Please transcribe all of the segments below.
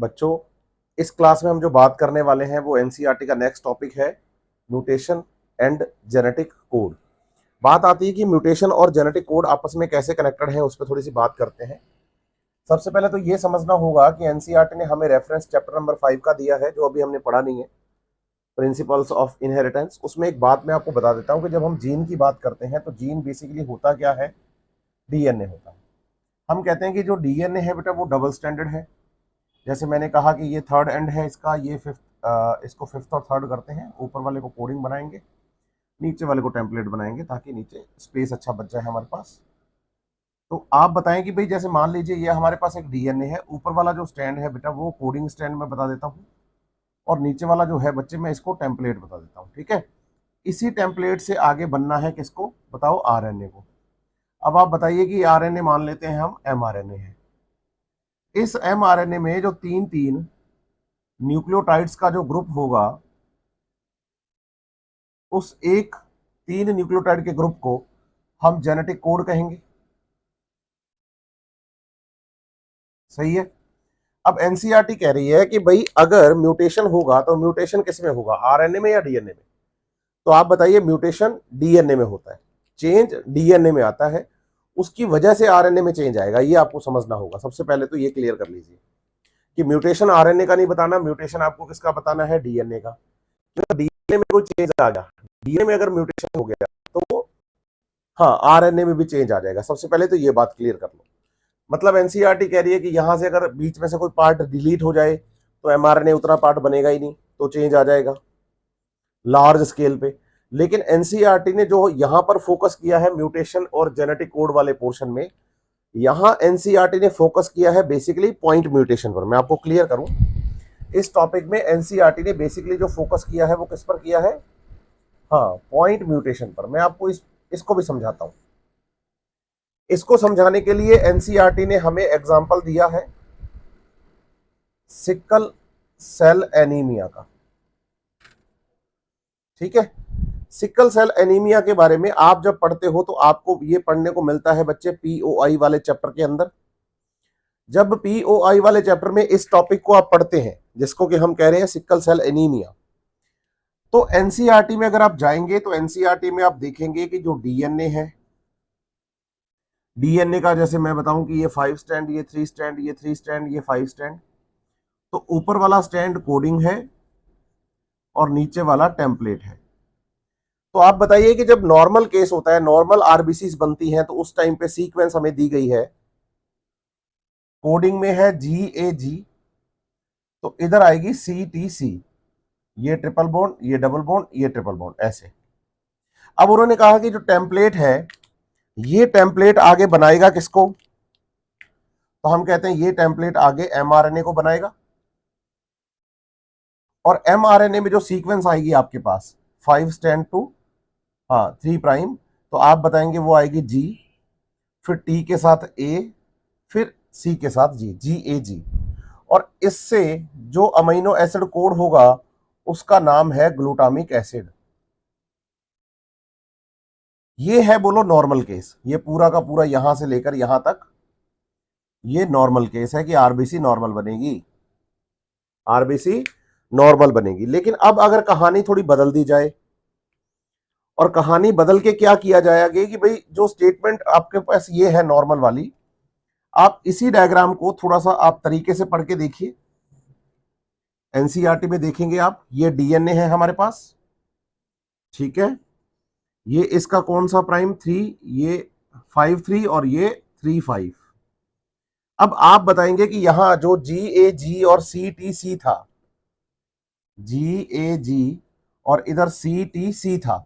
बच्चों, इस क्लास में हम जो बात करने वाले हैं वो एनसीईआरटी का नेक्स्ट टॉपिक है म्यूटेशन एंड जेनेटिक कोड। बात आती है कि म्यूटेशन और जेनेटिक कोड आपस में कैसे कनेक्टेड है, उस पर थोड़ी सी बात करते हैं। सबसे पहले तो ये समझना होगा कि एनसीईआरटी ने हमें रेफरेंस चैप्टर नंबर 5 का दिया है, जो अभी हमने पढ़ा नहीं है, प्रिंसिपल्स ऑफ इनहेरिटेंस। उसमें एक बात मैं आपको बता देता हूं कि जब हम जीन की बात करते हैं तो जीन बेसिकली होता क्या है, डीएनए होता है। हम कहते हैं कि जो डीएनए है बेटा वो डबल स्टैंडर्ड है। जैसे मैंने कहा कि ये थर्ड एंड है इसका, ये फिफ्थ, इसको फिफ्थ और थर्ड करते हैं। ऊपर वाले को कोडिंग बनाएंगे, नीचे वाले को टेम्पलेट बनाएंगे, ताकि नीचे स्पेस अच्छा बच जाए हमारे पास। तो आप बताएं कि भाई जैसे मान लीजिए ये हमारे पास एक डीएनए है, ऊपर वाला जो स्टैंड है बेटा वो कोडिंग स्टैंड में बता देता हूँ, और नीचे वाला जो है बच्चे मैं इसको टेम्पलेट बता देता हूँ। ठीक है, इसी टेम्पलेट से आगे बनना है किसको, बताओ, आरएनए को। अब आप बताइए कि आरएनए मान लेते हैं हम एमआरएनए है। इस एमआरएनए में जो तीन तीन न्यूक्लियोटाइड्स का जो ग्रुप होगा, उस एक तीन न्यूक्लियोटाइड के ग्रुप को हम जेनेटिक कोड कहेंगे। सही है। अब एनसीईआरटी कह रही है कि भाई अगर म्यूटेशन होगा तो म्यूटेशन किस में होगा, आरएनए में या डीएनए में? तो आप बताइए, म्यूटेशन डीएनए में होता है, चेंज डीएनए में आता है, उसकी वजह से आरएनए में चेंज आएगा। ये आपको समझना होगा। सबसे पहले तो ये क्लियर कर लीजिए कि म्यूटेशन आरएनए का नहीं बताना, म्यूटेशन आपको किसका बताना है, डीएनए का। तो डीएनए में कोई चेंज आ गया, डीएनए में अगर म्यूटेशन हो गया तो वो, हाँ, आरएनए में भी चेंज आ जाएगा। सबसे पहले तो ये बात क्लियर कर लो। मतलब एनसीईआरटी कह रही है कि यहां से अगर बीच में से कोई पार्ट डिलीट हो जाए तो एमआरएनए उतना पार्ट बनेगा ही नहीं, तो चेंज आ जाएगा लार्ज स्केल पे। लेकिन एनसीईआरटी ने जो यहां पर फोकस किया है म्यूटेशन और जेनेटिक कोड वाले पोर्शन में, यहां एनसीईआरटी ने फोकस किया है बेसिकली पॉइंट म्यूटेशन पर। मैं आपको क्लियर करूं, इस टॉपिक में एनसीईआरटी ने बेसिकली जो फोकस किया है वो किस पर किया है, हाँ, पॉइंट म्यूटेशन पर। मैं आपको इसको भी समझाता हूं। इसको समझाने के लिए एनसीईआरटी ने हमें एग्जांपल दिया है सिकल सेल एनीमिया का। ठीक है, सिकल सेल एनीमिया के बारे में आप जब पढ़ते हो तो आपको ये पढ़ने को मिलता है बच्चे पीओआई वाले चैप्टर के अंदर। जब पीओआई वाले चैप्टर में इस टॉपिक को आप पढ़ते हैं, जिसको कि हम कह रहे हैं सिकल सेल एनीमिया, तो एनसीईआरटी में अगर आप जाएंगे तो एनसीईआरटी में आप देखेंगे कि जो डीएनए है, डीएनए का जैसे मैं बताऊं कि ये 5 स्टैंड, ये 3 स्टैंड, ये 3 स्टैंड, ये 5 स्टैंड। तो ऊपर वाला स्टैंड कोडिंग है और नीचे वाला टेम्पलेट है। तो आप बताइए कि जब नॉर्मल केस होता है, नॉर्मल आरबीसी बनती हैं, तो उस टाइम पे सीक्वेंस हमें दी गई है, कोडिंग में है GAG, तो इधर आएगी CTC, ये ट्रिपल बॉन्ड, ये डबल बॉन्ड, ये ट्रिपल बॉन्ड, ऐसे। अब उन्होंने कहा कि जो टेम्पलेट है, ये टेम्पलेट आगे बनाएगा किसको, तो हम कहते हैं ये टेम्पलेट आगे एमआरएनए को बनाएगा। और एमआरएनए में जो सीक्वेंस आएगी आपके पास 5 स्टैंड टू, हाँ, 3 प्राइम, तो आप बताएंगे वो आएगी G, फिर T के साथ A, फिर C के साथ G, GAG। और इससे जो अमीनो एसिड कोड होगा उसका नाम है ग्लूटामिक एसिड। ये है बोलो नॉर्मल केस, ये पूरा का पूरा यहां से लेकर यहां तक ये नॉर्मल केस है कि आरबीसी नॉर्मल बनेगी, आरबीसी नॉर्मल बनेगी। लेकिन अब अगर कहानी थोड़ी बदल दी जाए, और कहानी बदल के क्या किया जाएगा कि भाई जो स्टेटमेंट आपके पास ये है नॉर्मल वाली, आप इसी डायग्राम को थोड़ा सा आप तरीके से पढ़ के देखिए। एनसीईआरटी में देखेंगे आप, ये डीएनए है हमारे पास, ठीक है, ये इसका कौन सा प्राइम 3, ये 5 3 और ये 3 5। अब आप बताएंगे कि यहां जो GAG और CTC था, GAG और इधर CTC था,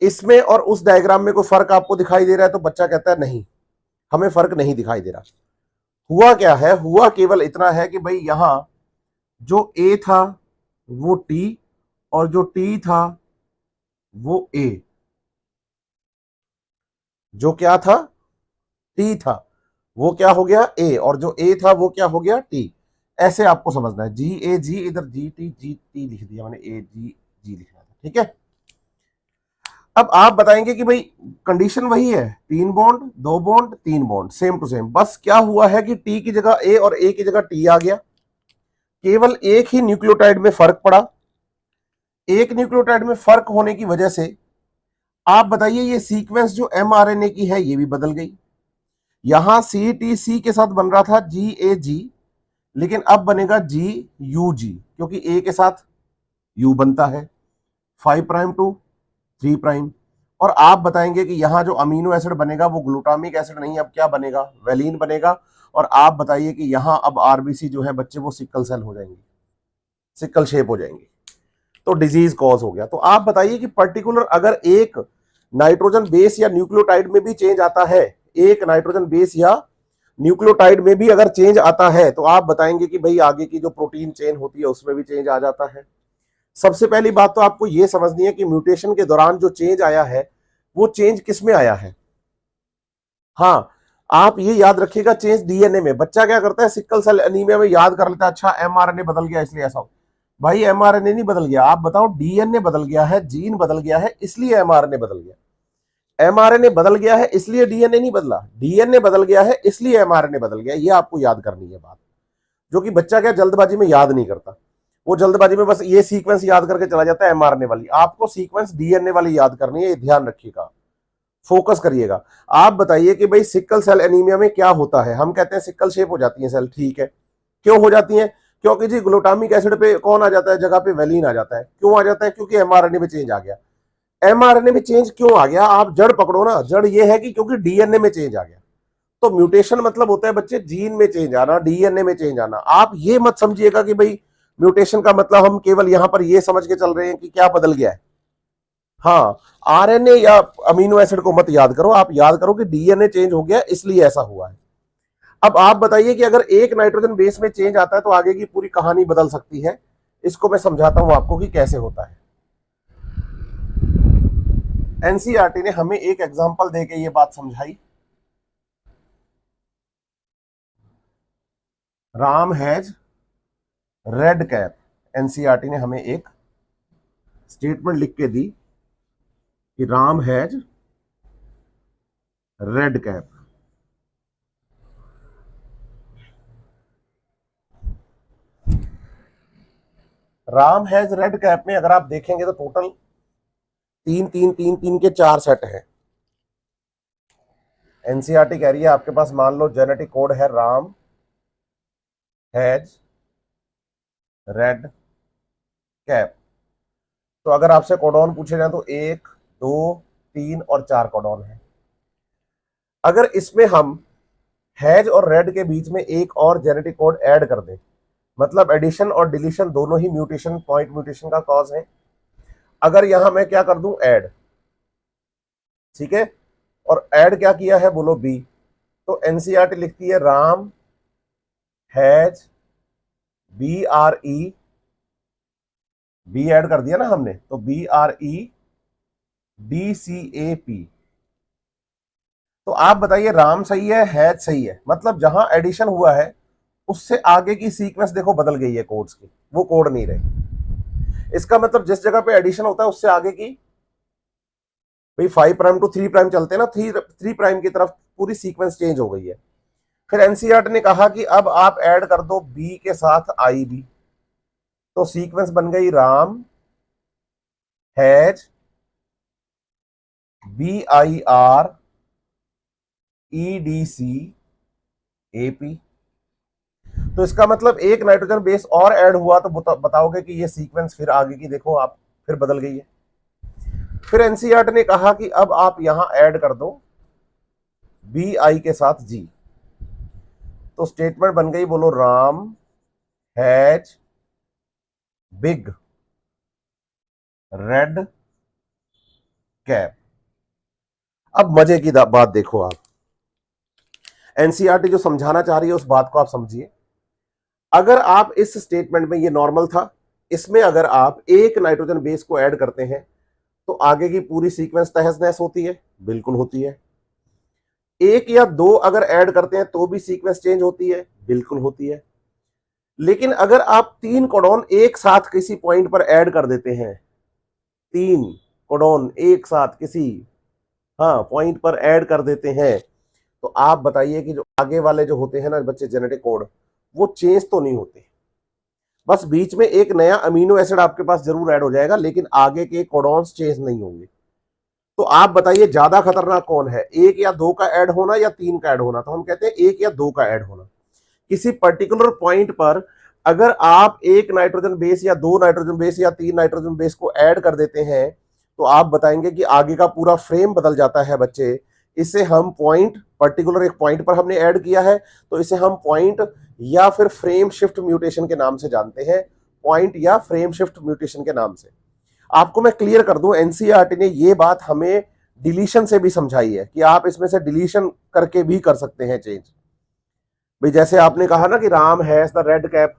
इसमें और उस डायग्राम में कोई फर्क आपको दिखाई दे रहा है? तो बच्चा कहता है नहीं, हमें फर्क नहीं दिखाई दे रहा। हुआ क्या है, हुआ केवल इतना है कि भाई यहां जो A था वो T, और जो T था वो A, जो क्या था, T था, वो क्या हो गया A, और जो A था वो क्या हो गया T। ऐसे आपको समझना है, GAG इधर GT लिख दिया मैंने, AGG लिखना था। ठीक है, अब आप बताएंगे कि भाई कंडीशन वही है, 3 bond 2 bond 3 bond, same to same. बस क्या हुआ है कि T की जगह A और A की जगह T आ गया। केवल एक ही न्यूक्लियोटाइड में फर्क पड़ा। एक न्यूक्लियोटाइड में फर्क होने की वजह से आप बताइए ये सीक्वेंस जो एमआरएनए की है ये भी बदल गई। यहां सीटीसी के साथ बन रहा था जीएजी, लेकिन अब बनेगा जीयूजी, क्योंकि ए के साथ यू बनता है 5 प्राइम टू 3 प्राइम। और आप बताएंगे कि यहां जो अमीनो एसिड बनेगा वो ग्लूटामिक एसिड नहीं, अब क्या बनेगा, वेलिन बनेगा। और आप बताइए कि यहां अब आरबीसी जो है बच्चे वो सिकल सेल हो जाएंगी, सिकल शेप हो जाएंगी, तो डिजीज कॉज हो गया। तो आप बताइए कि पर्टिकुलर अगर एक नाइट्रोजन बेस या न्यूक्लियोटाइड में भी चेंज आता है, एक नाइट्रोजन बेस या न्यूक्लियोटाइड में भी अगर चेंज आता है, तो आप बताएंगे कि भाई आगे की जो प्रोटीन चेन होती है उसमें भी चेंज आ जाता है। सबसे पहली बात तो आपको यह समझनी है कि म्यूटेशन के दौरान जो चेंज आया है वो चेंज किस में आया है। हाँ, आप ये याद रखिएगा, चेंज डीएनए में। बच्चा क्या करता है सिकल सेल एनीमिया में याद कर लेता है, अच्छा एमआरएनए बदल गया इसलिए ऐसा हो। भाई एमआरएनए नहीं बदल गया, आप बताओ डीएनए बदल गया है, जीन बदल गया है, इसलिए एमआरएनए बदल गया। एमआरएनए बदल गया है इसलिए डीएनए नहीं बदला, डीएनए बदल गया है इसलिए एमआरएनए बदल गया। ये आपको याद करनी है बात, जो कि बच्चा क्या जल्दबाजी में याद नहीं करता। वो जल्दबाजी में बस ये सीक्वेंस याद करके चला जाता है एमआरएनए वाली, आपको सीक्वेंस डीएनए वाली याद करनी है, ये ध्यान रखिएगा, फोकस करिएगा। आप बताइए कि भाई सिकल सेल एनीमिया में क्या होता है। हम कहते हैं सिकल शेप हो जाती है सेल, ठीक है, क्यों हो जाती है, क्योंकि जी ग्लूटामिक एसिड पे कौन आ जाता है जगह पे, वेलिन आ जाता है। क्यों आ जाता है, क्योंकि एमआरएनए में चेंज आ गया। एमआरएनए में चेंज क्यों आ गया, आप जड़ पकड़ो ना, जड़ ये है कि क्योंकि डीएनए में चेंज आ गया। तो म्यूटेशन मतलब होता है बच्चे जीन में चेंज आना, डीएनए में चेंज आना। आप ये मत समझिएगा कि भाई म्यूटेशन का मतलब हम केवल यहां पर ये समझ के चल रहे हैं कि क्या बदल गया है। हाँ, आरएनए या अमीनो एसिड को मत याद करो, आप याद करो कि डीएनए चेंज हो गया इसलिए ऐसा हुआ है। अब आप बताइए कि अगर एक नाइट्रोजन बेस में चेंज आता है तो आगे की पूरी कहानी बदल सकती है। इसको मैं समझाता हूं आपको कि कैसे होता है। एनसीईआरटी ने हमें एक एग्जांपल देके ये बात समझाई। Ram has red cap, NCERT ने हमें एक स्टेटमेंट लिख के दी कि Ram has red cap. Ram has red cap में अगर आप देखेंगे तो टोटल 3 3 3 3 के 4 सेट हैं। एनसीईआरटी कह रही है आपके पास मान लो जेनेटिक कोड है राम हैज रेड कैप। तो अगर आपसे कोडॉन पूछे जाए तो 1 2 3 और 4 कोडॉन है। अगर इसमें हम हैज और रेड के बीच में एक और जेनेटिक कोड ऐड कर दें, मतलब एडिशन और डिलीशन दोनों ही म्यूटेशन, पॉइंट म्यूटेशन का कॉज है। अगर यहां मैं क्या कर दूं, ऐड, ठीक है, और ऐड क्या किया है बोलो बी, तो एनसीईआरटी लिखती है राम हैज BRE, बी ऐड कर दिया ना हमने, तो BREDCAP। तो आप बताइए राम सही है, हैज सही है, मतलब जहां एडिशन हुआ है उससे आगे की सीक्वेंस देखो बदल गई है कोड्स की, वो कोड नहीं रहे। इसका मतलब जिस जगह पे एडिशन होता है उससे आगे की, भाई 5 प्राइम टू 3 प्राइम चलते हैं ना, 3 प्राइम की तरफ पूरी सीक्वेंस चेंज हो गई है। फिर एनसीईआरटी ने कहा कि अब आप ऐड कर दो बी के साथ IB, तो सीक्वेंस बन गई राम हैज BIREDCAP। तो इसका मतलब एक नाइट्रोजन बेस और ऐड हुआ तो बताओगे कि ये सीक्वेंस फिर आगे की देखो आप फिर बदल गई है। फिर एनसीईआरटी ने कहा कि अब आप यहां ऐड कर दो BI के साथ G, तो स्टेटमेंट बन गई, बोलो Ram has big red cap. अब मजे की बात देखो आप, एनसीईआरटी जो समझाना चाह रही है उस बात को आप समझिए। अगर आप इस स्टेटमेंट में, ये नॉर्मल था, इसमें अगर आप एक नाइट्रोजन बेस को ऐड करते हैं तो आगे की पूरी सीक्वेंस तहस नहस होती है, बिल्कुल होती है। एक या दो अगर ऐड करते हैं तो भी सीक्वेंस चेंज होती है, बिल्कुल होती है। लेकिन अगर आप 3 कोडॉन एक साथ किसी पॉइंट पर ऐड कर देते हैं, 3 कोडॉन एक साथ किसी, हाँ, पॉइंट पर ऐड कर देते हैं, तो आप बताइए कि जो आगे वाले जो होते हैं ना बच्चे जेनेटिक कोड, वो चेंज तो नहीं होते। बस बीच में एक नया अमीनो एसिड आपके पास जरूर ऐड हो जाएगा, लेकिन आगे के कोडॉन्स चेंज नहीं होंगे। तो आप बताइए ज्यादा खतरनाक कौन है, एक या दो का ऐड होना या तीन का ऐड होना? तो हम कहते हैं एक या दो का ऐड होना। किसी पर्टिकुलर पॉइंट पर अगर आप एक नाइट्रोजन बेस या दो नाइट्रोजन बेस या तीन नाइट्रोजन बेस को ऐड कर देते हैं, तो आप बताएंगे कि आगे का पूरा फ्रेम बदल जाता है बच्चे। इसे हम पॉइंट, पर्टिकुलर एक पॉइंट पर हमने ऐड किया है, तो इसे हम पॉइंट या फिर फ्रेम शिफ्ट म्यूटेशन के नाम से जानते हैं। पॉइंट या फ्रेम शिफ्ट म्यूटेशन के नाम से। आपको मैं क्लियर कर दूं, एनसीईआरटी ने ये बात हमें डिलीशन से भी समझाई है कि आप इसमें से डिलीशन करके भी कर सकते हैं चेंज। भाई जैसे आपने कहा ना कि Ram has the red cap,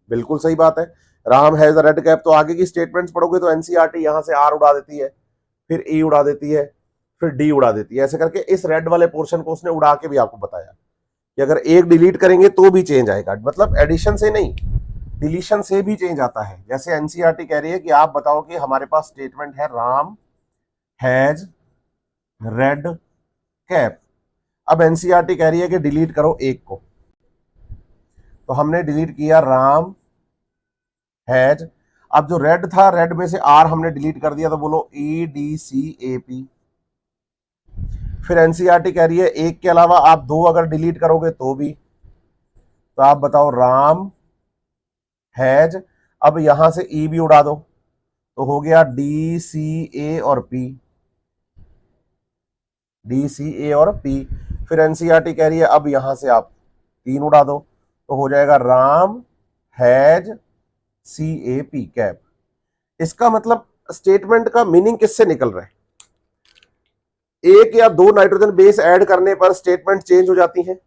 बिल्कुल सही बात है, Ram has the red cap, तो आगे की स्टेटमेंट्स पढ़ोगे तो एनसीईआरटी यहां से आर उड़ा देती है, फिर ई उड़ा देती है, फिर डी उड़ा देती है, ऐसे करके इस रेड वाले पोर्शन को उसने उड़ा के भी आपको बताया कि अगर एक डिलीट करेंगे तो भी चेंज आएगा। मतलब एडिशन से नहीं, डिलीशन से भी चेंज आता है। जैसे एनसीईआरटी कह रही है कि आप बताओ कि हमारे पास स्टेटमेंट है राम हैज रेड कैप, अब एनसीईआरटी कह रही है कि डिलीट करो एक को, तो हमने डिलीट किया राम हैज। अब जो रेड था, रेड में से आर हमने डिलीट कर दिया, तो बोलो EDCAP। फिर एनसीईआरटी कह रही है एक के अलावा आप दो अगर डिलीट करोगे तो भी, तो आप बताओ राम हैज, अब यहां से ई भी उड़ा दो, तो हो गया DCA और P, DCA और P। फिर एनसीईआरटी कह रही है अब यहां से आप तीन उड़ा दो, तो हो जाएगा राम हैज CAP कैप। इसका मतलब स्टेटमेंट का मीनिंग किससे निकल रहा है? एक या दो नाइट्रोजन बेस ऐड करने पर स्टेटमेंट चेंज हो जाती है,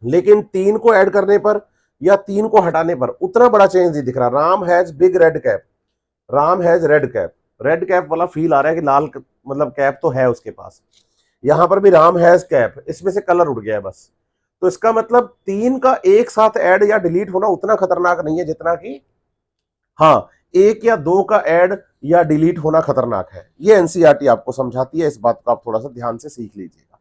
लेकिन तीन को ऐड करने पर या तीन को हटाने पर उतना बड़ा चेंज नहीं दिख रहा। Ram has big red cap, Ram has red cap, red cap वाला फील आ रहा है कि लाल मतलब कैप तो है उसके पास। यहां पर भी राम हैज कैप, इसमें से कलर उड़ गया है बस। तो इसका मतलब तीन का एक साथ ऐड या डिलीट होना उतना खतरनाक नहीं है जितना कि हाँ एक या दो का ऐड या डिलीट होना खतरनाक है। ये एनसीईआरटी आपको समझाती है, इस बात को आप थोड़ा सा ध्यान से सीख लीजिएगा,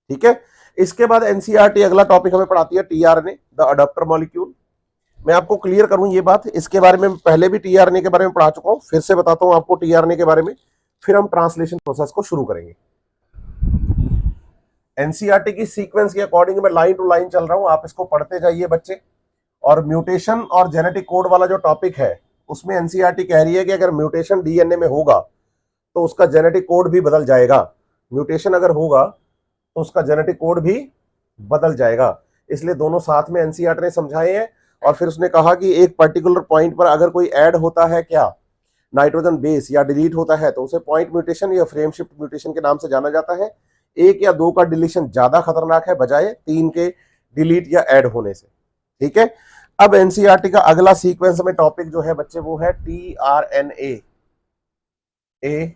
ठीक है। इसके बाद एनसीईआरटी अगला टॉपिक हमें पढ़ाती है टीआरएनए, द अडॉप्टर मॉलिक्यूल। मैं आपको क्लियर करूं ये बात, इसके बारे में पहले भी टीआरएनए के बारे में पढ़ा चुका हूं, फिर से बताता हूं आपको टीआरएनए के बारे में, फिर हम ट्रांसलेशन प्रोसेस को शुरू करेंगे। एनसीईआरटी की सीक्वेंस के अकॉर्डिंग मैं लाइन टू लाइन चल रहा हूं, आप इसको पढ़ते जाइए बच्चे। और म्यूटेशन और जेनेटिक कोड वाला जो टॉपिक है, उसमें एनसीईआरटी कह रही है कि अगर म्यूटेशन डीएनए में होगा तो उसका जेनेटिक कोड भी बदल जाएगा। म्यूटेशन अगर होगा तो उसका जेनेटिक कोड भी बदल जाएगा। इसलिए दोनों साथ में एनसीईआरटी ने समझाए हैं। और फिर उसने कहा कि एक पर्टिकुलर पॉइंट पर अगर कोई ऐड होता है क्या नाइट्रोजन बेस या डिलीट होता है, तो उसे पॉइंट म्यूटेशन या फ्रेम शिफ्ट म्यूटेशन के नाम से जाना जाता है। एक या दो का डिलीशन ज्यादा खतरनाक है बजाय तीन के डिलीट या ऐड होने से, ठीक है। अब एनसीईआरटी का अगला सीक्वेंस में टॉपिक जो है बच्चे वो है टीआरएनए, ए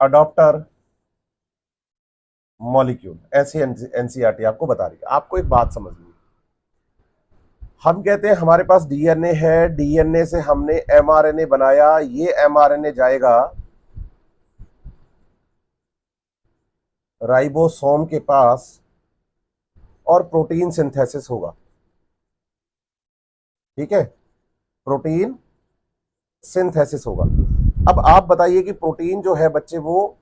अडॉप्टर मॉलिक्यूल। ऐसे एनसीईआरटी आपको बता रही है। आपको एक बात समझ ली, हम कहते हैं हमारे पास डीएनए है, डीएनए से हमने एमआरएनए बनाया, ये एमआरएनए जाएगा राइबोसोम के पास और प्रोटीन सिंथेसिस होगा, ठीक है, प्रोटीन सिंथेसिस होगा। अब आप बताइए कि प्रोटीन जो है बच्चे वो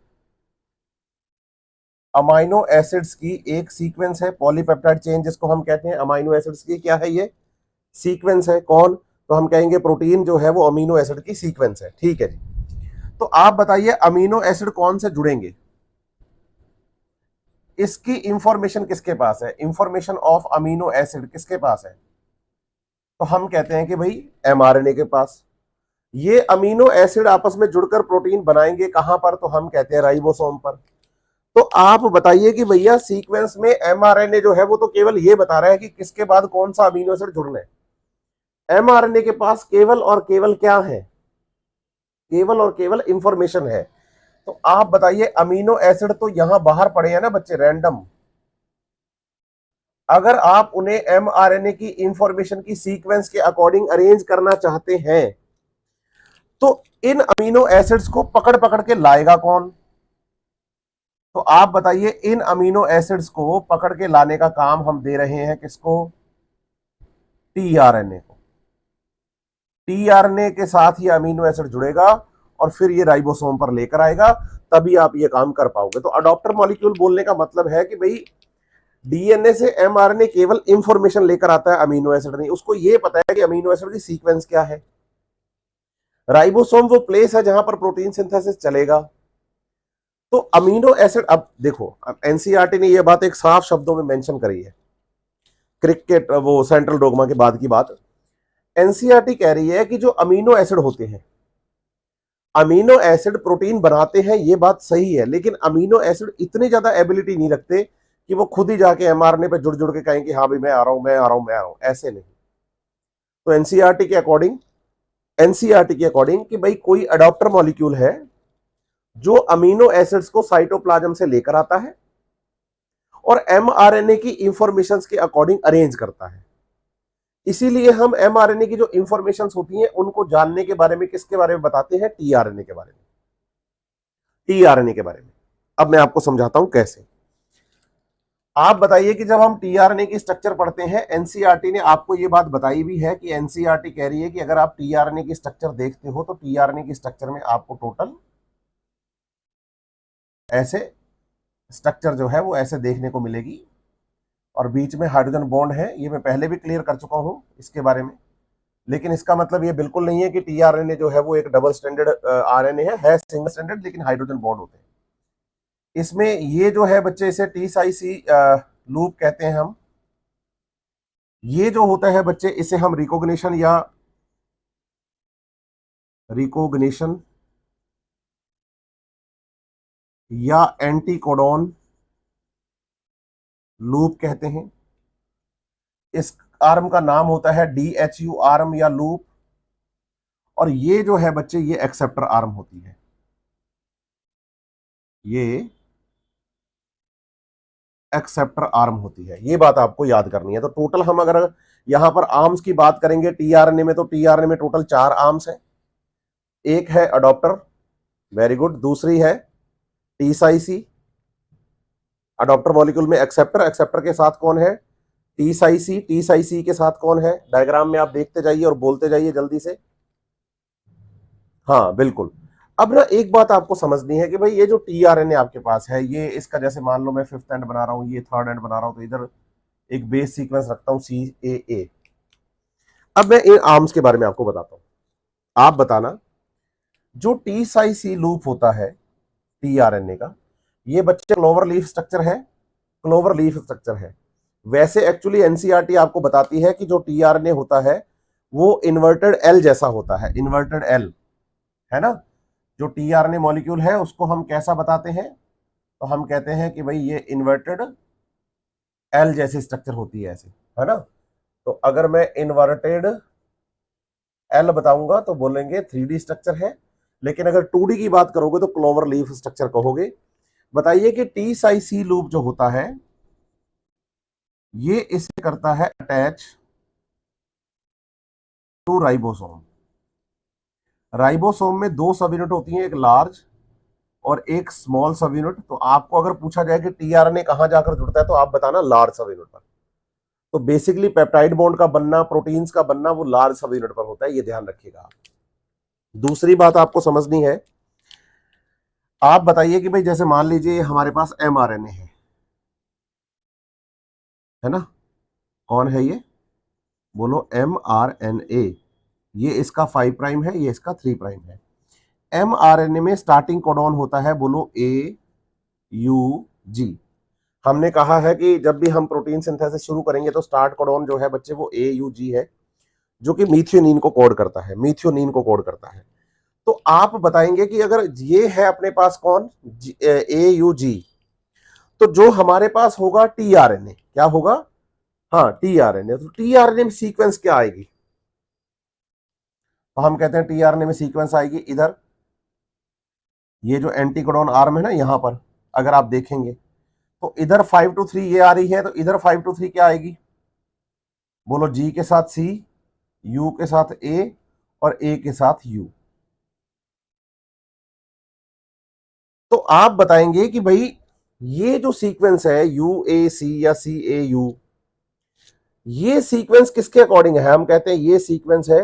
अमाइनो एसिड्स की एक सीक्वेंस है, पॉलीपेप्टाइड चेन जिसको हम कहते हैं, अमाइनो एसिड्स की क्या है, ये सीक्वेंस है। कौन? तो हम कहेंगे प्रोटीन जो है वो अमीनो एसिड की सीक्वेंस है, ठीक है जी। तो आप बताइए अमीनो एसिड कौन से जुड़ेंगे, इसकी इंफॉर्मेशन किसके पास है? इंफॉर्मेशन ऑफ अमीनो एसिड किसके पास है? तो हम कहते हैं कि भाई एमआरएनए के पास। ये अमीनो एसिड आपस में जुड़कर प्रोटीन बनाएंगे कहां पर? तो हम कहते हैं राइबोसोम पर। तो आप बताइए कि भैया सीक्वेंस में एमआरएनए जो है वो तो केवल ये बता रहा है कि किसके बाद कौन सा अमीनो एसिड जुड़ना है। एमआरएनए के पास केवल और केवल क्या है? केवल और केवल इंफॉर्मेशन है। तो आप बताइए अमीनो एसिड तो यहां बाहर पड़े हैं ना बच्चे, रैंडम। अगर आप उन्हें एमआरएनए की इंफॉर्मेशन की सीक्वेंस के अकॉर्डिंग अरेंज करना चाहते हैं, तो इन अमीनो एसिड्स को पकड़ पकड़ के लाएगा कौन? तो आप बताइए इन अमीनो एसिड्स को पकड़ के लाने का काम हम दे रहे हैं किसको? टीआरएनए को, टीआरएनए के साथ ये अमीनो एसिड जुड़ेगा और फिर ये राइबोसोम पर लेकर आएगा, तभी आप ये काम कर पाओगे। तो अडॉप्टर मॉलिक्यूल बोलने का मतलब है कि भाई डीएनए से एमआरएनए केवल इंफॉर्मेशन लेकर आता है, अमीनो एसिड नहीं। उसको ये पता है कि अमीनो एसिड की सीक्वेंस क्या है। राइबोसोम वो प्लेस है जहां पर प्रोटीन सिंथेसिस चलेगा। तो अमीनो एसिड, अब देखो, अब एनसीईआरटी ने ये बात एक साफ शब्दों में मेंशन करी है, क्रिकेट वो सेंट्रल डोगमा के बाद की बात। एनसीईआरटी कह रही है कि जो अमीनो एसिड होते हैं, अमीनो एसिड प्रोटीन बनाते हैं, ये बात सही है, लेकिन अमीनो एसिड इतनी ज्यादा एबिलिटी नहीं रखते कि वो खुद ही जाके एमआरएनए पे जुड़ जुड़ के कहें कि हाँ भाई मैं आ रहा हूं, मैं आ रहा हूं, मैं आ रहा हूं, ऐसे नहीं। तो एनसीईआरटी के अकॉर्डिंग कि भाई कोई अडॉप्टर मॉलिक्यूल है जो अमीनो एसिड्स को साइटोप्लाज्म से लेकर आता है और एमआरएनए की इंफॉर्मेशन के अकॉर्डिंग अरेंज करता है। इसीलिए हम एमआरएनए की जो इंफॉर्मेशन होती हैं उनको जानने के बारे में किसके बारे में बताते हैं? टीआरएनए के बारे में, टीआरएनए के बारे में। अब मैं आपको समझाता हूं कैसे। आप बताइए कि जब हम टीआरएनए की स्ट्रक्चर पढ़ते हैं, एनसीईआरटी ने आपको ये बात बताई भी है कि एनसीईआरटी कह रही है कि अगर आप टीआरएनए की स्ट्रक्चर देखते हो तो टीआरएनए की स्ट्रक्चर में आपको टोटल ऐसे स्ट्रक्चर जो है वो ऐसे देखने को मिलेगी और बीच में हाइड्रोजन बॉन्ड है। ये मैं पहले भी क्लियर कर चुका हूं इसके बारे में, लेकिन इसका मतलब ये बिल्कुल नहीं है कि टीआरएनए जो है वो एक डबल स्टैंडर्ड आरएनए है सिंगल स्टैंडर्ड, लेकिन हाइड्रोजन बॉन्ड होते हैं इसमें। ये जो है बच्चे, इसे टी साई सी लूप कहते हैं हम। ये जो होता है बच्चे, इसे हम रिकॉग्निशन या एंटी कोडॉन लूप कहते हैं। इस आर्म का नाम होता है डीएचयू आर्म या लूप। और ये जो है बच्चे, ये एक्सेप्टर आर्म होती है। ये एक्सेप्टर आर्म होती है, ये बात आपको याद करनी है। तो टोटल हम अगर यहां पर आर्म्स की बात करेंगे टीआरएनए में, तो टीआरएनए में टोटल 4 आर्म्स है। एक है अडॉप्टर, वेरी गुड। दूसरी है टी साई सी, अडॉप्टर मॉलिक्यूल में एक्सेप्टर, एक्सेप्टर के साथ कौन है? टी साई सी। टी साई सी के साथ कौन है? डायग्राम में आप देखते जाइए और बोलते जाइए जल्दी से। हाँ बिल्कुल। अब ना एक बात आपको समझनी है कि भाई ये जो टीआरएनए आपके पास है, ये इसका जैसे मान लो मैं फिफ्थ एंड बना रहा हूं, ये थर्ड एंड बना रहा हूं, तो इधर एक बेस सीक्वेंस रखता हूं CAA। अब मैं इन आर्म्स के बारे में आपको बताता हूं। आप बताना, जो टी साई सी लूप होता है टीआरएनए का, ये बच्चे क्लोवर लीफ स्ट्रक्चर है, क्लोवर लीफ स्ट्रक्चर है। वैसे एक्चुअली एनसीईआरटी आपको बताती है कि जो टीआरएनए होता है वो इन्वर्टेड एल जैसा होता है, इन्वर्टेड एल, है ना। जो टीआरएनए मॉलिक्यूल है उसको हम कैसा बताते हैं? तो हम कहते हैं कि भाई ये इन्वर्टेड एल जैसी स्ट्रक्चर होती है, ऐसे, है ना। तो अगर मैं इन्वर्टेड एल बताऊंगा तो बोलेंगे 3D स्ट्रक्चर है, लेकिन अगर 2D की बात करोगे तो क्लोवर लीफ स्ट्रक्चर कहोगे। बताइए कि टी साई सी लूप जो होता है, ये इसे करता है अटैच टू राइबोसोम। राइबोसोम में 2 सब यूनिट होती हैं, एक लार्ज और एक स्मॉल सब यूनिट। तो आपको अगर पूछा जाए कि टीआरएनए कहां जाकर जुड़ता है, तो आप बताना लार्ज सब यूनिट पर। तो बेसिकली पेप्टाइड बॉन्ड का बनना, प्रोटीन्स का बनना, वो लार्ज सब यूनिट पर होता है, ये ध्यान रखिएगा आप। दूसरी बात आपको समझनी है, आप बताइए कि भाई जैसे मान लीजिए हमारे पास एमआरएनए है ना। कौन है ये? बोलो एमआरएनए। ये इसका 5 प्राइम है, ये इसका 3 प्राइम है। एमआरएनए में स्टार्टिंग कोडॉन होता है, बोलो AUG। हमने कहा है कि जब भी हम प्रोटीन सिंथेसिस शुरू करेंगे तो स्टार्ट कोडॉन जो है बच्चे वो AUG है, जो कि मीथियोनिन को कोड करता है, मीथियोनिन को कोड करता है। तो आप बताएंगे कि अगर ये है अपने पास कौन, AUG, तो जो हमारे पास होगा टीआरएनए, क्या होगा? हाँ टीआरएनए। तो टीआरएनए में सीक्वेंस क्या आएगी? तो हम कहते हैं टीआरएनए में सीक्वेंस आएगी इधर, ये जो एंटीकोडॉन आर्म है ना, यहां पर अगर आप देखेंगे तो इधर 5 to 3 ये आ रही है, तो इधर 5 to 3 क्या आएगी? बोलो G के साथ C, U के साथ A और A के साथ U। तो आप बताएंगे कि भाई ये जो सीक्वेंस है UAC या CAU, ये सीक्वेंस किसके अकॉर्डिंग है? हम कहते हैं ये सीक्वेंस है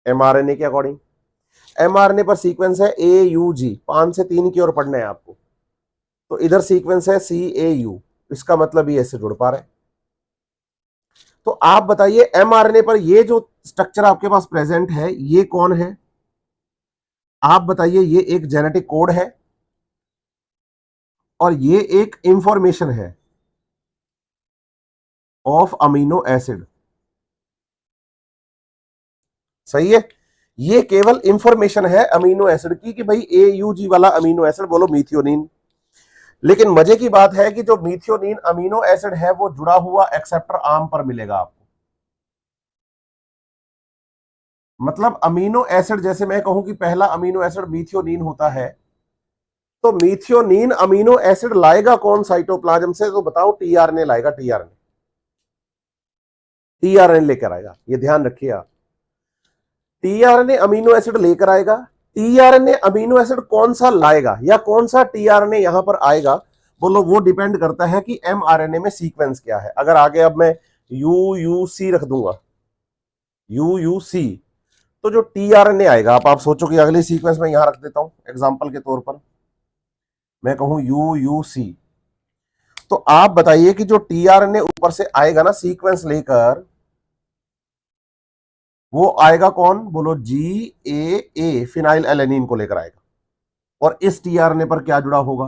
एमआरएनए के अकॉर्डिंग। एमआरएनए पर सीक्वेंस है AUG, 5 से 3 की ओर पढ़ना है आपको। तो इधर सीक्वेंस है CAU, इसका मतलब ये ऐसे जुड़ पा रहे हैं। तो आप बताइए एमआरएनए पर ये जो स्ट्रक्चर आपके पास प्रेजेंट है ये कौन है? आप बताइए। ये एक जेनेटिक कोड है और ये एक इंफॉर्मेशन है ऑफ अमीनो एसिड। सही है। ये केवल इंफॉर्मेशन है अमीनो एसिड की कि भाई AUG वाला अमीनो एसिड बोलो मीथियोनिन। लेकिन मजे की बात है कि जो मीथियोनिन अमीनो एसिड है वो जुड़ा हुआ एक्सेप्टर आर्म पर मिलेगा आपको। मतलब अमीनो एसिड, जैसे मैं कहूं कि पहला अमीनो एसिड मीथियोनिन होता है, तो मीथियोनिन अमीनो एसिड लाएगा कौन साइटोप्लाज्म से? तो बताओ, टीआरएनए लाएगा। टीआरएनए लेकर आएगा। ये ध्यान रखिए आप, टीआरएनए अमीनो एसिड लेकर आएगा। टीआरएनए अमीनो एसिड कौन सा लाएगा या कौन सा टीआरएनए यहां पर आएगा, बोलो, वो डिपेंड करता है कि एमआरएनए में सीक्वेंस क्या है। अगर आगे अब मैं यूयूसी रख दूंगा, यूयूसी, तो जो टीआरएनए आएगा, आप सोचो कि अगली सीक्वेंस में यहां रख देता हूं एग्जांपल के तौर पर, मैं कहूं यूयूसी, तो आप बताइए कि जो टीआरएनए ऊपर से आएगा ना सीक्वेंस लेकर, वो आएगा कौन? बोलो, GAA, फिनाइल एलेनिन को लेकर आएगा। और इस टीआरएनए पर क्या जुड़ा होगा?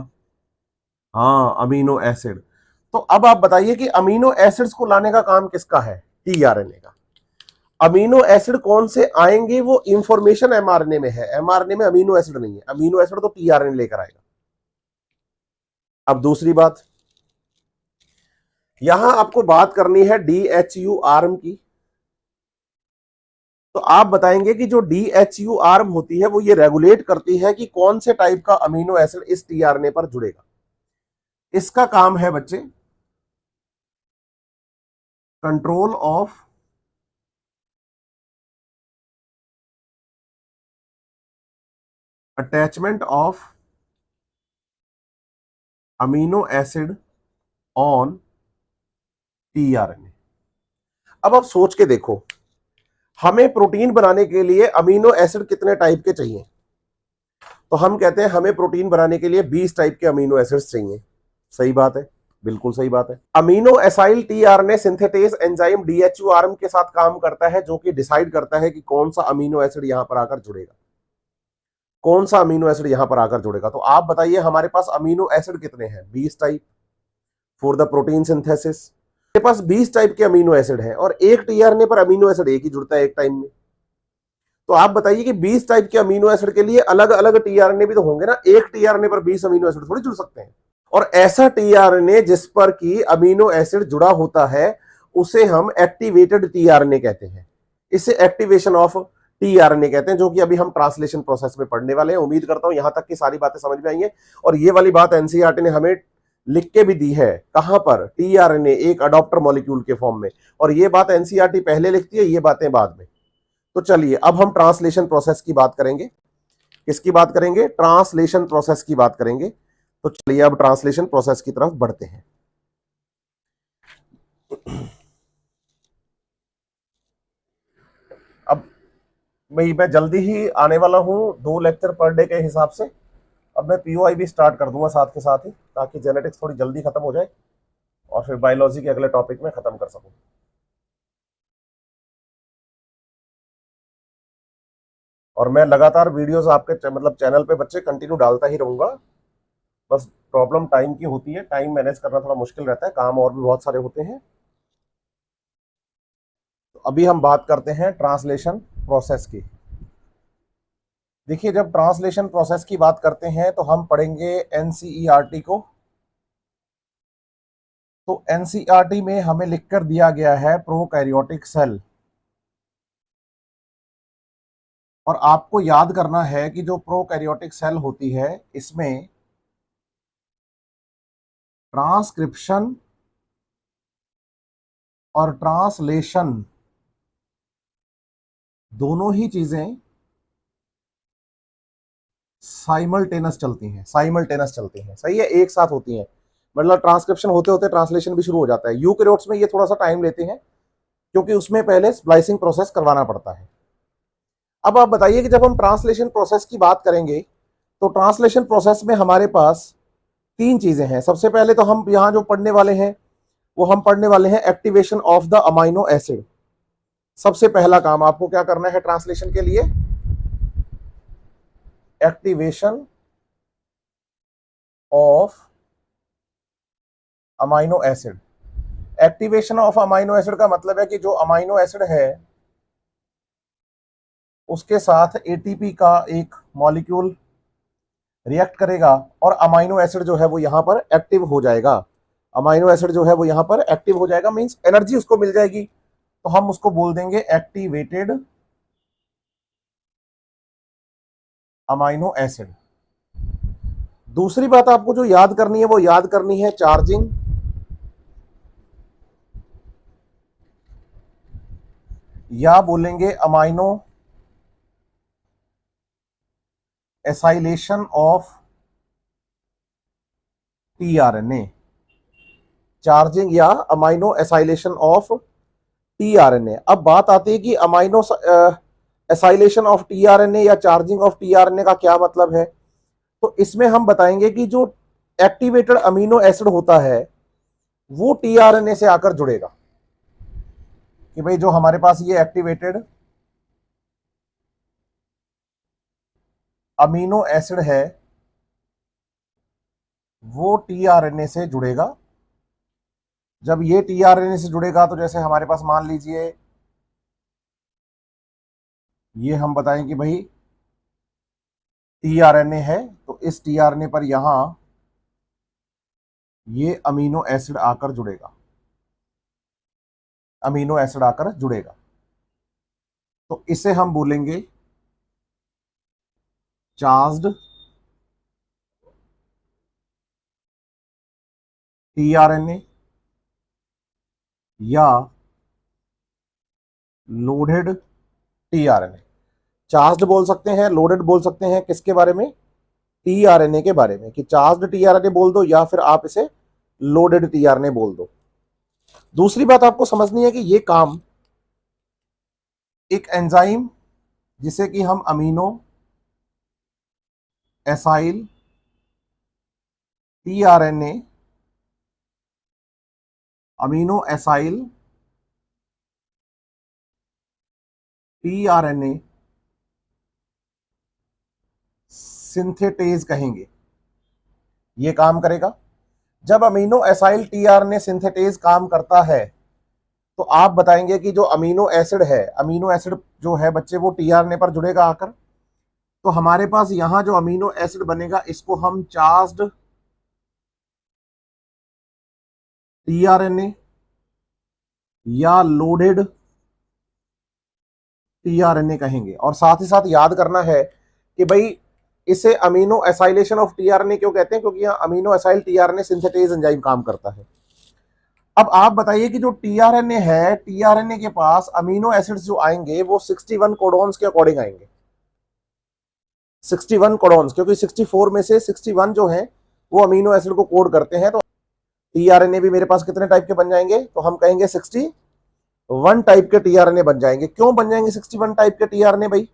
हाँ, अमीनो एसिड। तो अब आप बताइए कि अमीनो एसिड्स को लाने का काम किसका है? टीआरएनए का। अमीनो एसिड कौन से आएंगे? वो इंफॉर्मेशन एमआरएनए में है, एमआरएनए में अमीनो एसिड नहीं है। अमीनो एसिड तो टीआरएनए लेकर आएगा। अब दूसरी बात, यहां आपको बात करनी है DHU आर्म की। तो आप बताएंगे कि जो DHU आर्म होती है वो ये रेगुलेट करती है कि कौन से टाइप का अमीनो एसिड इस टीआरएनए पर जुड़ेगा। इसका काम है बच्चे control of attachment of amino acid on tRNA. अब आप सोच के देखो, हमें प्रोटीन बनाने के लिए अमीनो एसिड कितने टाइप के चाहिए? तो हम कहते हैं हमें प्रोटीन बनाने के लिए 20 टाइप के अमीनो एसिड्स चाहिए। सही बात है, बिल्कुल सही बात है। Amino acyl tRNA synthetase enzyme DHU arm के साथ काम करता है, जो कि डिसाइड करता है कि कौन सा अमीनो एसिड यहां पर आकर जुड़ेगा, कौन सा अमीनो एसिड यहां पर आकर जुड़ेगा। तो आप बताइए हमारे पास अमीनो एसिड कितने हैं? 20 type for the protein synthesis. मेरे पास 20 टाइप के अमीनो एसिड हैं और एक टीआरएनए पर अमीनो एसिड एक ही जुड़ता है एक टाइम में। तो आप बताइए कि 20 टाइप के अमीनो एसिड के लिए अलग अलग टीआरएनए भी तो होंगे ना, एक टीआरएनए पर 20 अमीनो एसिड थोड़ी जुड़ सकते हैं। और ऐसा टीआरएनए जिस पर की अमीनो एसिड जुड़ा होता है उसे हम एक्टिवेटेड टीआरएनए कहते हैं। इसे एक्टिवेशन ऑफ टीआरएनए कहते हैं, जो कि अभी हम ट्रांसलेशन प्रोसेस में पढ़ने वाले हैं। उम्मीद करता हूं यहां तक की सारी बातें समझ में आई हैं। और ये वाली बात एनसीईआरटी ने हमें लिख के भी दी है, कहां पर? टीआरएनए एक अडॉप्टर मॉलिक्यूल के फॉर्म में। और ये बात एनसीईआरटी पहले लिखती है, ये बातें बाद में। तो चलिए अब हम ट्रांसलेशन प्रोसेस की बात करेंगे। किसकी बात करेंगे? ट्रांसलेशन प्रोसेस की बात करेंगे। तो चलिए अब ट्रांसलेशन प्रोसेस की तरफ बढ़ते हैं। अब मैं जल्दी ही आने वाला हूं 2 लेक्चर पर डे के हिसाब से। अब मैं पीओआई भी स्टार्ट कर दूंगा साथ के साथ ही, ताकि जेनेटिक्स थोड़ी जल्दी खत्म हो जाए और फिर बायोलॉजी के अगले टॉपिक में खत्म कर सकूं। और मैं लगातार वीडियोस आपके मतलब चैनल पे बच्चे कंटिन्यू डालता ही रहूंगा। बस प्रॉब्लम टाइम की होती है, टाइम मैनेज करना थोड़ा मुश्किल रहता है, काम और भी बहुत सारे होते हैं। तो अभी हम बात करते हैं ट्रांसलेशन प्रोसेस की। देखिए, जब ट्रांसलेशन प्रोसेस की बात करते हैं तो हम पढ़ेंगे एनसीईआरटी को। तो एनसीईआरटी में हमें लिखकर दिया गया है प्रोकैरियोटिक सेल। और आपको याद करना है कि जो प्रोकैरियोटिक सेल होती है इसमें ट्रांसक्रिप्शन और ट्रांसलेशन दोनों ही चीजें साइमल्टेनस चलती हैं, साइमल्टेनस चलती हैं। सही है, एक साथ होती हैं। मतलब ट्रांसक्रिप्शन होते होते ट्रांसलेशन भी शुरू हो जाता है। यूकैरियोट्स में ये थोड़ा सा टाइम लेते हैं क्योंकि उसमें पहले स्प्लाइसिंग प्रोसेस करवाना पड़ता है। अब आप बताइए कि जब हम ट्रांसलेशन प्रोसेस की बात करेंगे तो ट्रांसलेशन प्रोसेस में हमारे पास तीन चीजें हैं। सबसे पहले तो हम यहां जो पढ़ने वाले हैं वो हम पढ़ने वाले हैं activation of the amino acid. सबसे पहला काम आपको क्या करना है ट्रांसलेशन के लिए, activation of amino acid. Activation of amino acid का मतलब है कि जो अमाइनो एसिड है उसके साथ एटीपी का एक मॉलिक्यूल रिएक्ट करेगा और अमाइनो एसिड जो है वो यहां पर एक्टिव हो जाएगा। अमाइनो एसिड जो है वो यहां पर एक्टिव हो जाएगा, मींस एनर्जी उसको मिल जाएगी, तो हम उसको बोल देंगे एक्टिवेटेड अमाइनो एसिड। दूसरी बात आपको जो याद करनी है वो याद करनी है चार्जिंग या बोलेंगे amino acylation of tRNA. Charging या अमाइनो एसाइलेशन ऑफ टीआरएनए। अब बात आती है कि अमाइनो एसाइलेशन ऑफ टीआरएनए या चार्जिंग ऑफ टीआरएनए का क्या मतलब है। तो इसमें हम बताएंगे कि जो एक्टिवेटेड अमीनो एसिड होता है वो टीआरएनए से आकर जुड़ेगा, कि भाई जो हमारे पास ये एक्टिवेटेड अमीनो एसिड है वो टीआरएनए से जुड़ेगा। जब ये टीआरएनए से जुड़ेगा तो जैसे हमारे पास मान लीजिए ये हम बताएं कि भाई टीआरएनए है, तो इस टीआरएनए पर यहां ये अमीनो एसिड आकर जुड़ेगा, अमीनो एसिड आकर जुड़ेगा, तो इसे हम बोलेंगे चार्ज्ड टीआरएनए या लोडेड टीआरएनए। चार्ज्ड बोल सकते हैं, लोडेड बोल सकते हैं, किसके बारे में, टीआरएनए के बारे में, कि चार्ज्ड टीआरएनए बोल दो या फिर आप इसे लोडेड टीआरएनए बोल दो। दूसरी बात आपको समझनी है कि ये काम एक एंजाइम जिसे कि हम amino acyl tRNA, amino acyl tRNA synthetase कहेंगे, ये काम करेगा। जब अमीनो एसाइल टीआरएनए सिंथेटेज काम करता है तो आप बताएंगे कि जो अमीनो एसिड है, अमीनो एसिड जो है बच्चे वो टीआरएनए पर जुड़ेगा आकर, तो हमारे पास यहां जो अमीनो एसिड बनेगा इसको हम चार्ज्ड टीआरएनए या लोडेड टीआरएनए कहेंगे। और साथ ही साथ याद करना है कि भाई इसे अमीनो एसाइलेशन ऑफ टीआरएनए क्यों कहते हैं, क्योंकि यहाँ amino acyl tRNA synthetase enzyme काम करता है। अब आप बताइए कि जो टीआरएनए है, टीआरएनए के पास अमीनो एसिड्स जो आएंगे वो 61 कोडॉन्स के अकॉर्डिंग आएंगे, 61 कोडॉन्स, क्योंकि 64 में से 61 जो है वो अमीनो एसिड को कोड करते हैं। तो टीआरएनए भी मेरे पास कितने टाइप के बन जाएंगे, तो हम कहेंगे 61 टाइप के टीआरएनए बन जाएंगे। क्यों बन जाएंगे 61 टाइप के टीआरएनए भाई,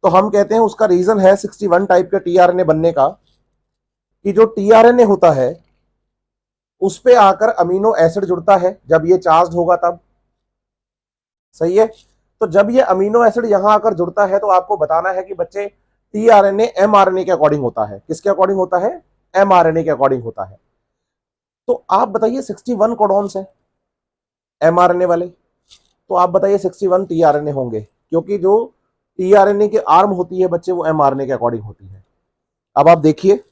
तो हम कहते हैं उसका रीजन है 61 टाइप के टीआरएनए बनने का कि जो टीआरएनए होता है उस पे आकर अमीनो एसिड जुड़ता है जब ये चार्ज होगा तब, सही है। तो जब ये अमीनो एसिड यहां आकर जुड़ता है तो आपको बताना है कि बच्चे टीआरएनए एमआरएनए के अकॉर्डिंग होता है, किसके अकॉर्डिंग होता है, एमआरएनए के अकॉर्डिंग होता है। तो आप बताइए 61 कोडॉन्स है एमआरएनए वाले, तो आप बताइए 61 टीआरएनए होंगे, क्योंकि जो टीआरएनए की आर्म होती है बच्चे वो एमआरएनए के अकॉर्डिंग होती है। अब आप देखिए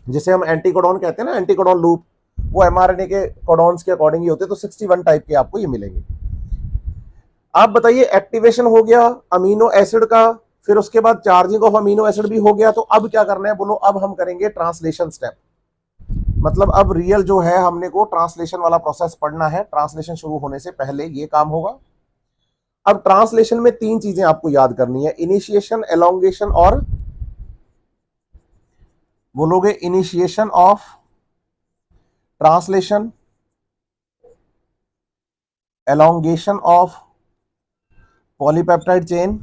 जिसे हम एंटीकोडॉन कहते हैं ना, एंटीकोडॉन लूप, वो एमआरएनए के कोडॉन्स के अकॉर्डिंग ही होते हैं, तो 61 टाइप के आपको ये मिलेंगे। आप बताइए एक्टिवेशन हो गया अमीनो एसिड का, फिर उसके बाद चार्जिंग ऑफ अमीनो एसिड भी हो गया, तो अब क्या करना है बोलो, अब हम करेंगे ट्रांसलेशन स्टेप। मतलब अब रियल जो है हमने को ट्रांसलेशन वाला प्रोसेस पढ़ना है, ट्रांसलेशन शुरू होने से पहले ये काम होगा। अब ट्रांसलेशन में तीन चीजें आपको याद करनी है, इनिशिएशन, एलोंगेशन और बोलोगे initiation of translation, elongation of polypeptide chain,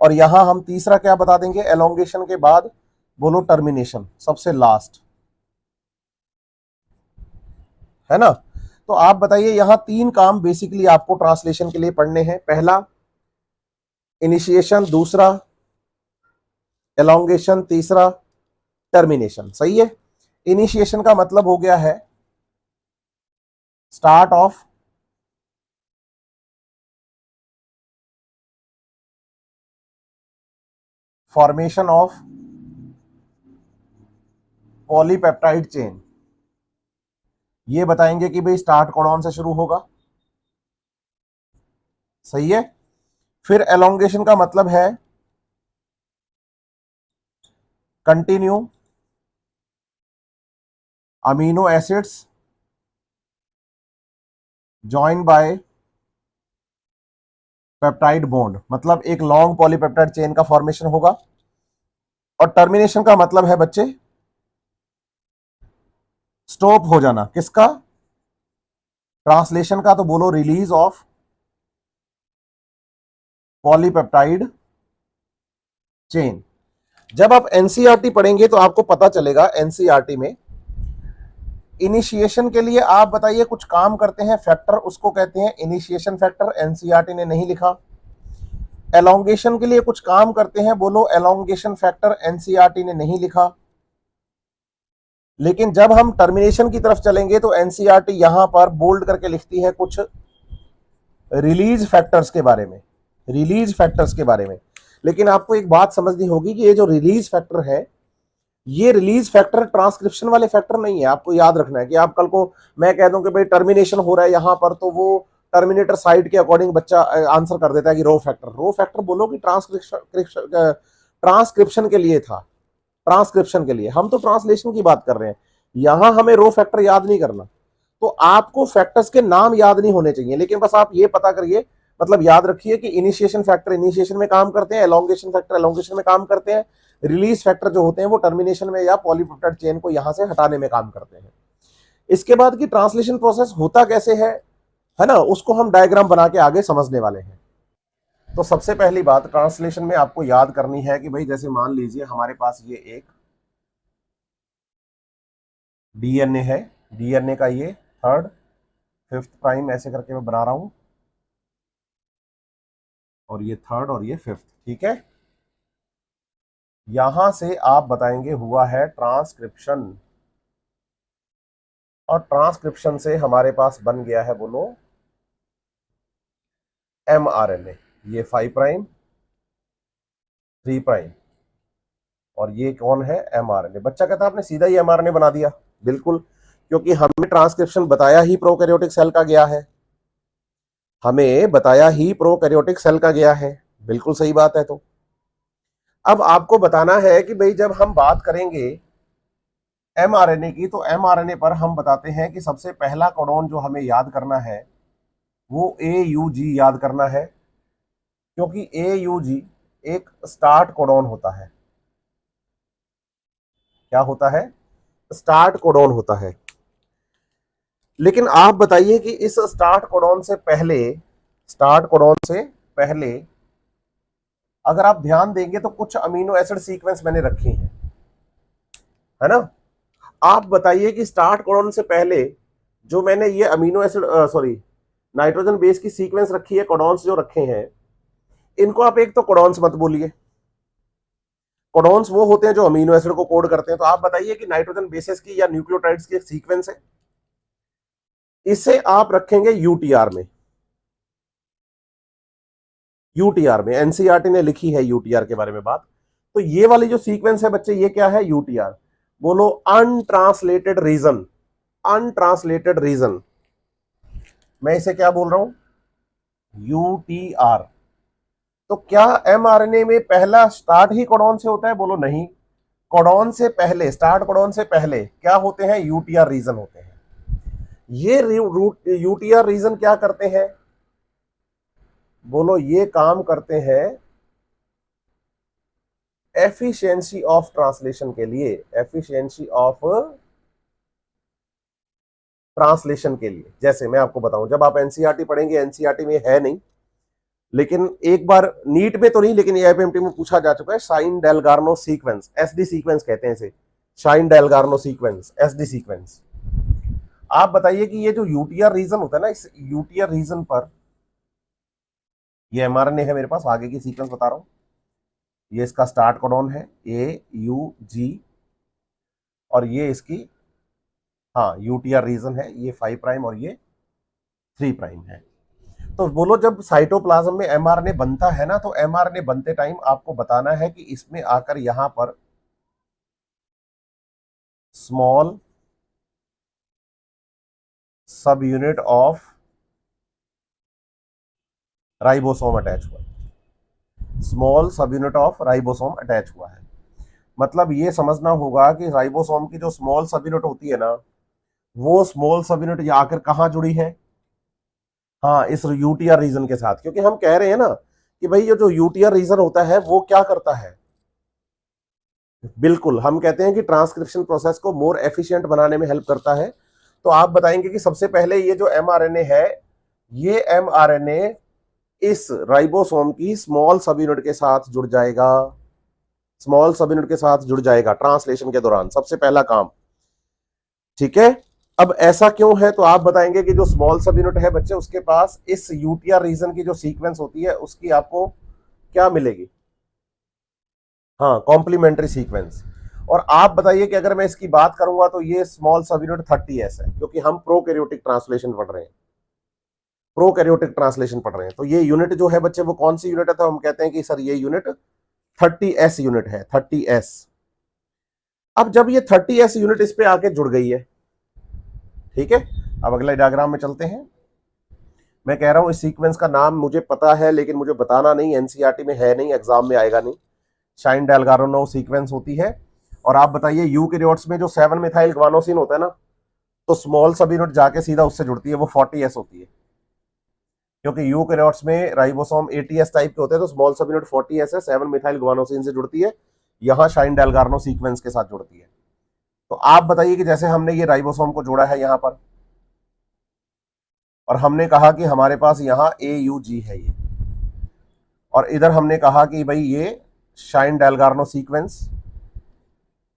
और यहां हम तीसरा क्या बता देंगे एलोंगेशन के बाद, बोलो टर्मिनेशन, सबसे लास्ट, है ना। तो आप बताइए यहां तीन काम बेसिकली आपको ट्रांसलेशन के लिए पढ़ने हैं। पहला इनिशिएशन, दूसरा एलोंगेशन, तीसरा टर्मिनेशन। सही है। इनिशिएशन का मतलब हो गया है start of formation of polypeptide chain. ये बताएंगे कि भाई स्टार्ट कोडॉन से शुरू होगा। सही है। फिर एलोंगेशन का मतलब है continue amino acids join by peptide bond, मतलब एक लॉन्ग पॉलीपेप्टाइड चेन का फॉर्मेशन होगा। और टर्मिनेशन का मतलब है बच्चे स्टॉप हो जाना, किसका, ट्रांसलेशन का। तो बोलो रिलीज ऑफ पॉलीपेप्टाइड चेन। जब आप एनसीईआरटी पढ़ेंगे तो आपको पता चलेगा एनसीईआरटी में इनिशिएशन के लिए आप बताइए कुछ काम करते हैं फैक्टर, उसको कहते हैं इनिशिएशन फैक्टर, एनसीईआरटी ने नहीं लिखा। एलोंगेशन के लिए कुछ काम करते हैं, बोलो एलोंगेशन फैक्टर, एनसीईआरटी ने नहीं लिखा। लेकिन जब हम टर्मिनेशन की तरफ चलेंगे तो एनसीईआरटी यहां पर बोल्ड करके लिखती है कुछ रिलीज फैक्टर्स के बारे में, रिलीज फैक्टर्स के बारे में। लेकिन आपको एक बात समझनी होगी कि ये जो रिलीज फैक्टर है, ये रिलीज फैक्टर ट्रांसक्रिप्शन वाले फैक्टर नहीं है। आपको याद रखना है कि आप कल को मैं कह दूं कि भाई टर्मिनेशन हो रहा है यहां पर, तो वो टर्मिनेटर साइड के अकॉर्डिंग बच्चा आंसर कर देता है कि रो फैक्टर। रो फैक्टर बोलो कि ट्रांसक्रिप्शन, ट्रांसक्रिप्शन के लिए था, ट्रांसक्रिप्शन के लिए। हम तो ट्रांसलेशन की बात कर रहे हैं, यहां हमें रो फैक्टर याद नहीं करना। तो आपको फैक्टर्स के नाम याद नहीं होने चाहिए, लेकिन बस आप ये पता करिए, मतलब याद रखिए कि इनिशिएशन फैक्टर इनिशिएशन में काम करते हैं, एलोंगेशन फैक्टर एलोंगेशन में काम करते हैं, रिलीज फैक्टर जो होते हैं वो टर्मिनेशन में या पॉलीपेप्टाइड चेन को यहां से हटाने में काम करते हैं। इसके बाद की ट्रांसलेशन प्रोसेस होता कैसे है ना, उसको हम डायग्राम बना के आगे समझने वाले हैं। तो सबसे पहली बात ट्रांसलेशन में आपको याद करनी है कि भाई जैसे मान लीजिए हमारे पास ये एक डीएनए है, डीएनए का ये थर्ड फिफ्थ प्राइम ऐसे करके मैं बना रहा हूं, और ये थर्ड और ये फिफ्थ, ठीक है। यहां से आप बताएंगे हुआ है ट्रांसक्रिप्शन, और ट्रांसक्रिप्शन से हमारे पास बन गया है, बोलो एमआरएनए। ये 5 प्राइम 3 प्राइम, और ये कौन है एमआरएनए। बच्चा कहता है आपने सीधा ही एमआरएनए बना दिया। बिल्कुल, क्योंकि हमें ट्रांसक्रिप्शन बताया ही प्रोकैरियोटिक सेल का गया है, हमें बताया ही प्रोकैरियोटिक सेल का गया है। बिल्कुल सही बात है। तो अब आपको बताना है कि भाई जब हम बात करेंगे एमआरएनए की, तो एमआरएनए पर हम बताते हैं कि सबसे पहला कोडॉन जो हमें याद करना है वो एयूजी याद करना है, क्योंकि एयूजी एक स्टार्ट कोडॉन होता है। क्या होता है, स्टार्ट कोडॉन होता है। लेकिन आप बताइए कि इस स्टार्ट कोडॉन से पहले, स्टार्ट कोडॉन से पहले अगर आप ध्यान देंगे तो कुछ अमीनो एसिड सीक्वेंस मैंने रखी हैं, है ना। आप बताइए कि स्टार्ट कोडॉन से पहले जो मैंने ये amino acid sorry nitrogen base की सीक्वेंस रखी है, कोडॉन्स जो रखे हैं, इनको आप एक तो कोडॉन्स मत बोलिए। कोडॉन्स वो होते हैं जो अमीनो एसिड को कोड करते हैं। तो आप बताइए कि नाइट्रोजन बेसेस की या न्यूक्लियोटाइड्स की एक सीक्वेंस है, इसे आप रखेंगे यूटीआर में। यूटीआर में एनसीईआरटी ने लिखी है यूटीआर के बारे में बात। तो ये वाली जो सीक्वेंस है बच्चे, ये क्या है, यूटीआर। बोलो अनट्रांसलेटेड रीजन, अनट्रांसलेटेड रीजन, मैं इसे क्या बोल रहा हूं, यूटीआर। तो क्या एमआरएनए में पहला स्टार्ट ही कोडॉन से होता है, बोलो नहीं। कोडॉन से पहले, स्टार्ट कोडॉन से पहले क्या होते हैं, यूटीआर रीजन होते हैं। ये यूटीआर रीजन क्या करते हैं, बोलो ये काम करते हैं एफिशिएंसी ऑफ ट्रांसलेशन के लिए, एफिशिएंसी ऑफ ट्रांसलेशन के लिए। जैसे मैं आपको बताऊं, जब आप एनसीईआरटी पढ़ेंगे, एनसीईआरटी में है नहीं, लेकिन एक बार नीट में तो नहीं, लेकिन एएफएमटी में पूछा जा चुका है, shine Dalgarno sequence, SD sequence कहते हैं इसे, shine Dalgarno sequence, SD sequence. आप बताइए कि ये जो यूटीआर रीजन होता है ना, इस यूटीआर रीजन पर, ये एमआरएनए है मेरे पास, आगे की सीक्वेंस बता रहा हूं, ये इसका स्टार्ट कोडॉन है AUG, और ये इसकी, हाँ, यूटीआर रीजन है, ये 5 प्राइम और ये 3 प्राइम है। तो बोलो, जब साइटोप्लाज्म में एमआरएनए बनता है ना, तो एमआरएनए बनते टाइम आपको बताना है कि इसमें आकर यहां पर small subunit of ribosome attach हुआ, small subunit of ribosome attach हुआ है। मतलब ये समझना होगा कि राइबोसोम की जो स्मॉल सब यूनिट होती है ना, वो स्मॉल सब यूनिट आकर कहां जुड़ी है, हाँ, इस यूटीआर रीजन के साथ। क्योंकि हम कह रहे हैं ना कि भाई ये जो यूटीआर रीजन होता है वो क्या करता है, बिल्कुल हम कहते हैं कि ट्रांसक्रिप्शन प्रोसेस को मोर एफिशिएंट बनाने में हेल्प करता है। तो आप बताएंगे कि सबसे पहले ये जो एमआरएनए है, ये एमआरएनए इस राइबोसोम की स्मॉल सब यूनिट के साथ जुड़ जाएगा, स्मॉल सब यूनिट के साथ जुड़ जाएगा ट्रांसलेशन के दौरान, सबसे पहला काम। ठीक है, अब ऐसा क्यों है, तो आप बताएंगे कि जो स्मॉल सब यूनिट है बच्चे, उसके पास इस यूटीआर रीजन की जो सीक्वेंस होती है उसकी आपको क्या मिलेगी, हाँ, कॉम्प्लीमेंट्री सीक्वेंस। और आप बताइए कि अगर मैं इसकी बात करूंगा तो ये स्मॉल सब यूनिट 30S है, क्योंकि हम प्रोकैरियोटिक ट्रांसलेशन पढ़ रहे हैं, प्रोकैरियोटिक ट्रांसलेशन पढ़ रहे हैं। तो ये यूनिट जो है बच्चे, वो कौन सी यूनिट है, तो हम कहते हैं कि सर ये यूनिट 30S यूनिट है, 30S। अब जब ये 30S यूनिट इस पे आके जुड़ गई है, ठीक है, अब अगले डायग्राम में चलते हैं। मैं कह रहा हूं इस सीक्वेंस का नाम मुझे पता है, लेकिन मुझे बताना नहीं, एनसीईआरटी में है नहीं, एग्जाम में आएगा नहीं। शाइन डेलगार्नो सीक्वेंस होती है। और आप बताइए यूकैरियोट्स में जो 7 मिथाइल ग्वानोसिन होता है ना, तो स्मॉल सब यूनिट जाके सीधा उससे जुड़ती है, वो 40S होती है। क्योंकि यूकैरियोट्स में राइबोसोम 80S टाइप के होते हैं, तो स्मॉल सब यूनिट 40S है, 7 मिथाइल ग्वानोसिन से जुड़ती है, यहां शाइन डेलगार्नो सीक्वेंस के साथ जुड़ती है। तो आप बताइए कि जैसे हमने ये राइबोसोम को जोड़ा है यहां पर, और हमने कहा कि हमारे पास यहां AUG है ये, और इधर हमने कहा कि भाई ये शाइन डेलगार्नो सीक्वेंस,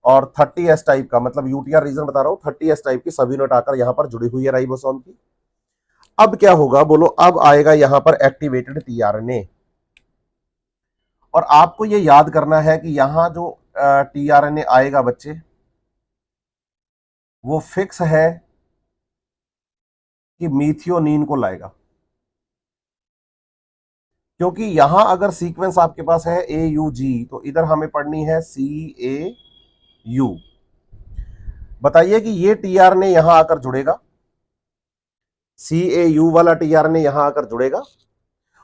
और 30S टाइप का, मतलब यूटीआर रीजन बता रहा हूं, 30S टाइप की सभी यूनिट आकर यहां पर जुड़ी हुई है राइबोसोम की। अब क्या होगा बोलो, अब आएगा यहां पर एक्टिवेटेड टीआरएनए। और आपको ये याद करना है कि यहां जो टीआरएनए आएगा बच्चे, वो फिक्स है कि मीथियोनिन को लाएगा। क्योंकि यहां अगर सीक्वेंस आपके पास है AUG, तो इधर हमें पढ़नी है CAU। बताइए कि ये टीआरएनए यहां आकर जुड़ेगा, CAU वाला टीआरएनए यहां आकर जुड़ेगा।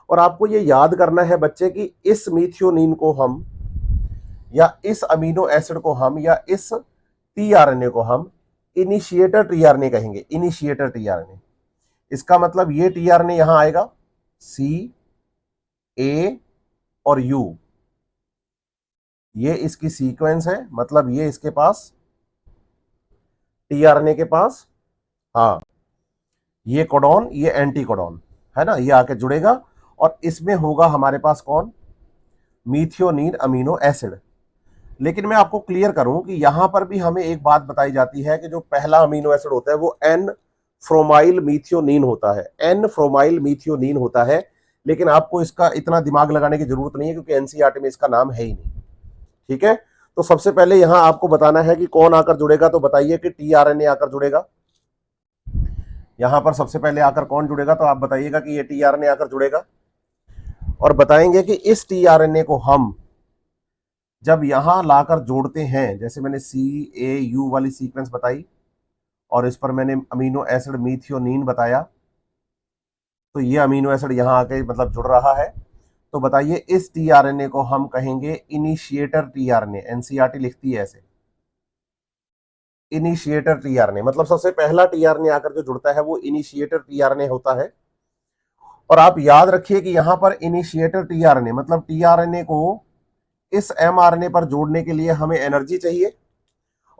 और आपको ये याद करना है बच्चे कि इस मीथियोनिन को हम, या इस अमीनो एसिड को हम, या इस टीआरएनए को हम इनिशिएटर टीआरएनए कहेंगे, इनिशिएटर टीआरएनए। इसका मतलब ये टीआरएनए यहां आएगा, C, A और U, ये इसकी सीक्वेंस है, मतलब ये इसके पास टीआरएनए के पास, हाँ, ये कोडॉन, ये एंटी कोडॉन है ना, ये आके जुड़ेगा, और इसमें होगा हमारे पास कौन, मीथियोनिन अमीनो एसिड। लेकिन मैं आपको क्लियर करूं कि यहां पर भी हमें एक बात बताई जाती है कि जो पहला अमीनो एसिड होता है वो एन फ्रोमाइल मीथियोनिन होता है, एन फ्रोमाइल मीथियोनिन होता है। लेकिन आपको इसका इतना दिमाग लगाने की जरूरत नहीं है, क्योंकि एनसीईआरटी में इसका नाम है ही नहीं। ठीक है, तो सबसे पहले यहां आपको बताना है कि कौन आकर जुड़ेगा, तो बताइए कि टीआरएनए आकर जुड़ेगा। यहां पर सबसे पहले आकर कौन जुड़ेगा, तो आप बताइएगा कि ये टीआरएनए आकर जुड़ेगा। और बताएंगे कि इस टीआरएनए को हम जब यहां लाकर जोड़ते हैं, जैसे मैंने CAU वाली सीक्वेंस बताई, और इस पर मैंने अमीनो एसिड मीथियोनिन बताया, तो ये अमीनो एसिड यहां आके मतलब जुड़ रहा है। तो बताइए इस टीआरएनए को हम कहेंगे इनिशिएटर टीआरएनए, एनसीईआरटी लिखती है ऐसे, इनिशिएटर टीआरएनए, मतलब सबसे पहला टीआरएनए आकर जो जुड़ता है वो इनिशिएटर टीआरएनए होता है। और आप याद रखिए कि यहां पर इनिशिएटर टीआरएनए, मतलब टीआरएनए को इस एमआरएनए पर जोड़ने के लिए हमें एनर्जी चाहिए।